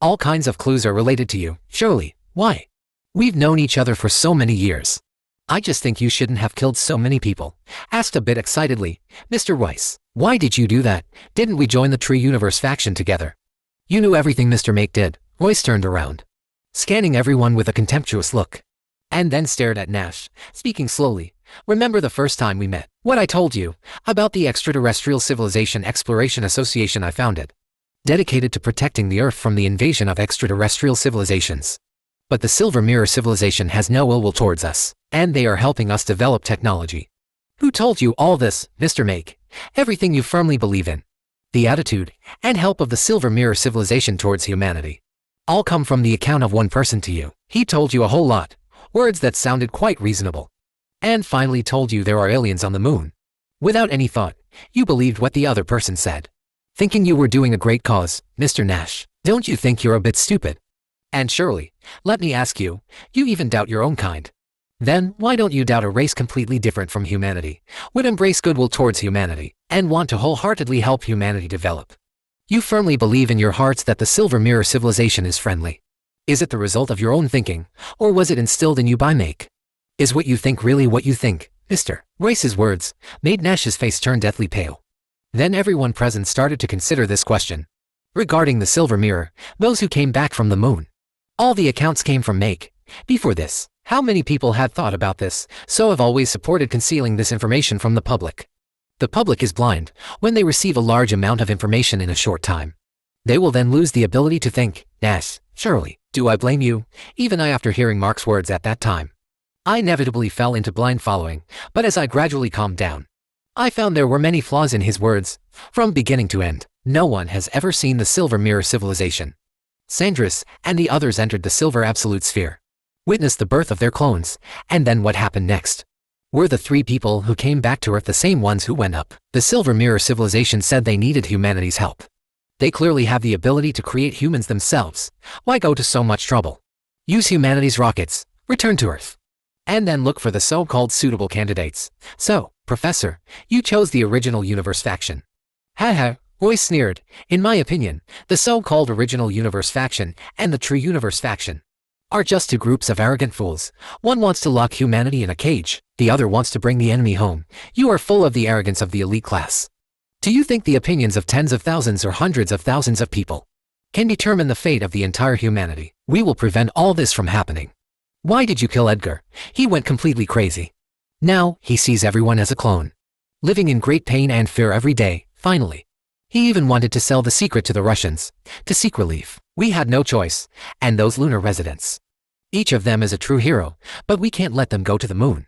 Speaker 1: All kinds of clues are related to you. Shirley, why? We've known each other for so many years. I just think you shouldn't have killed so many people." Asked a bit excitedly, "Mr. Royce, why did you do that? Didn't we join the True Universe faction together?" "You knew everything Mr. Make did." Royce turned around, scanning everyone with a contemptuous look, and then stared at Nash, speaking slowly. "Remember the first time we met? What I told you about the Extraterrestrial Civilization Exploration Association I founded, dedicated to protecting the Earth from the invasion of extraterrestrial civilizations. But the Silver Mirror civilization has no ill will towards us, and they are helping us develop technology." "Who told you all this, Mr. Make?" "Everything you firmly believe in. The attitude and help of the Silver Mirror civilization towards humanity all come from the account of one person to you. He told you a whole lot, words that sounded quite reasonable, and finally told you there are aliens on the moon. Without any thought, you believed what the other person said, thinking you were doing a great cause. Mr. Nash, don't you think you're a bit stupid? And surely, let me ask you, you even doubt your own kind. Then why don't you doubt a race completely different from humanity, would embrace goodwill towards humanity, and want to wholeheartedly help humanity develop? You firmly believe in your hearts that the Silver Mirror civilization is friendly. Is it the result of your own thinking, or was it instilled in you by Make? Is what you think really what you think?" Mr. Royce's words made Nash's face turn deathly pale. Then everyone present started to consider this question. Regarding the Silver Mirror, those who came back from the moon, all the accounts came from Make. Before this, how many people had thought about this, so have always supported concealing this information from the public. The public is blind when they receive a large amount of information in a short time. They will then lose the ability to think. Nash, Shirley, do I blame you? Even I, after hearing Mark's words at that time, I inevitably fell into blind following, but as I gradually calmed down, I found there were many flaws in his words. From beginning to end, no one has ever seen the Silver Mirror civilization. Sandris and the others entered the Silver Absolute Sphere, witnessed the birth of their clones, and then what happened next? Were the three people who came back to Earth the same ones who went up? The Silver Mirror civilization said they needed humanity's help. They clearly have the ability to create humans themselves. Why go to so much trouble? Use humanity's rockets, return to Earth, and then look for the so-called suitable candidates. So, Professor, you chose the original universe faction. Haha, Royce sneered. In my opinion, the so-called original universe faction and the True Universe faction are just two groups of arrogant fools. One wants to lock humanity in a cage, the other wants to bring the enemy home. You are full of the arrogance of the elite class. Do you think the opinions of tens of thousands or hundreds of thousands of people can determine the fate of the entire humanity? We will prevent all this from happening. Why did you kill Edgar? He went completely crazy. Now, he sees everyone as a clone. Living in great pain and fear every day, finally. He even wanted to sell the secret to the Russians, to seek relief. We had no choice, and those lunar residents. Each of them is a true hero, but we can't let them go to the moon.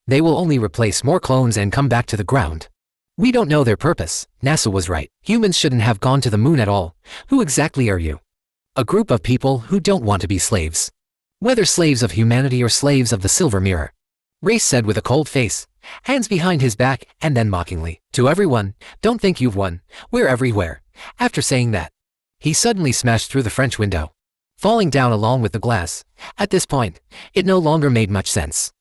Speaker 1: They will only replace more clones and come back to the ground. We don't know their purpose. NASA was right. Humans shouldn't have gone to the moon at all. Who exactly are you? A group of people who don't want to be slaves. Whether slaves of humanity or slaves of the silver mirror. Race said with a cold face, hands behind his back, and then mockingly, to everyone, don't think you've won, we're everywhere. After saying that, he suddenly smashed through the French window, falling down along with the glass. At this point, it no longer made much sense.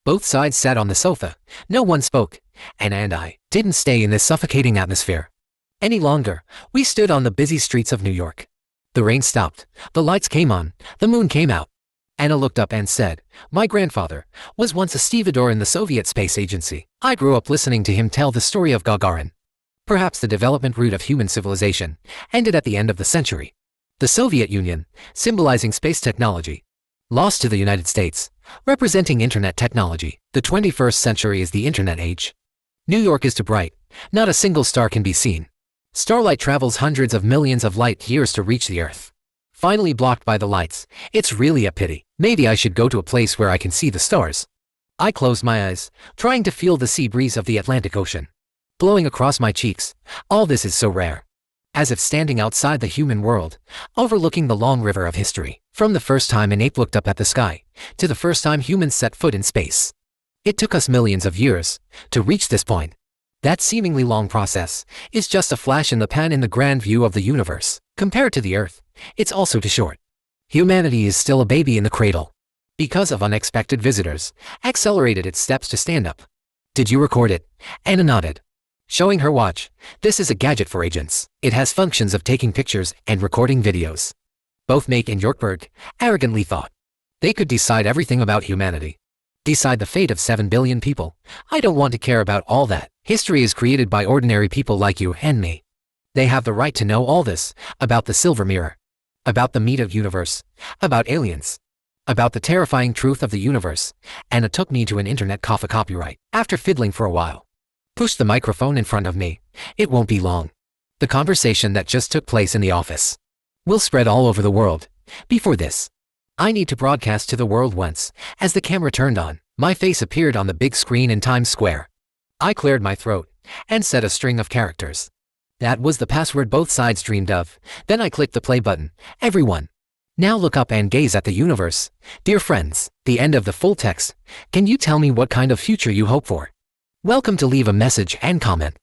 Speaker 1: Both sides sat on the sofa, no one spoke, and I didn't stay in this suffocating atmosphere any longer. We stood on the busy streets of New York. The rain stopped, the lights came on, the moon came out. Anna looked up and said, my grandfather was once a stevedore in the Soviet Space Agency. I grew up listening to him tell the story of Gagarin. Perhaps the development route of human civilization ended at the end of the century. The Soviet Union, symbolizing space technology, lost to the United States, representing internet technology. The 21st century is the internet age. New York is too bright. Not a single star can be seen. Starlight travels hundreds of millions of light years to reach the Earth. Finally blocked by the lights. It's really a pity. Maybe I should go to a place where I can see the stars. I closed my eyes, trying to feel the sea breeze of the Atlantic Ocean blowing across my cheeks. All this is so rare. As if standing outside the human world, overlooking the long river of history. From the first time an ape looked up at the sky, to the first time humans set foot in space. It took us millions of years to reach this point. That seemingly long process is just a flash in the pan in the grand view of the universe. Compared to the Earth, it's also too short. Humanity is still a baby in the cradle. Because of unexpected visitors, accelerated its steps to stand up. Did you record it? Anna nodded, showing her watch. This is a gadget for agents. It has functions of taking pictures and recording videos. Both Make and Yorkberg arrogantly thought they could decide everything about humanity. Decide the fate of 7 billion people. I don't want to care about all that. History is created by ordinary people like you and me. They have the right to know all this about the silver mirror, about the meat of universe, about aliens, about the terrifying truth of the universe. And it took me to an internet cafe copyright. After fiddling for a while, pushed the microphone in front of me. It won't be long. The conversation that just took place in the office will spread all over the world. Before this, I need to broadcast to the world once. As the camera turned on, my face appeared on the big screen in Times Square. I cleared my throat and said a string of characters. That was the password both sides dreamed of. Then I clicked the play button. Everyone, now look up and gaze at the universe. Dear friends, the end of the full text. Can you tell me what kind of future you hope for? Welcome to leave a message and comment.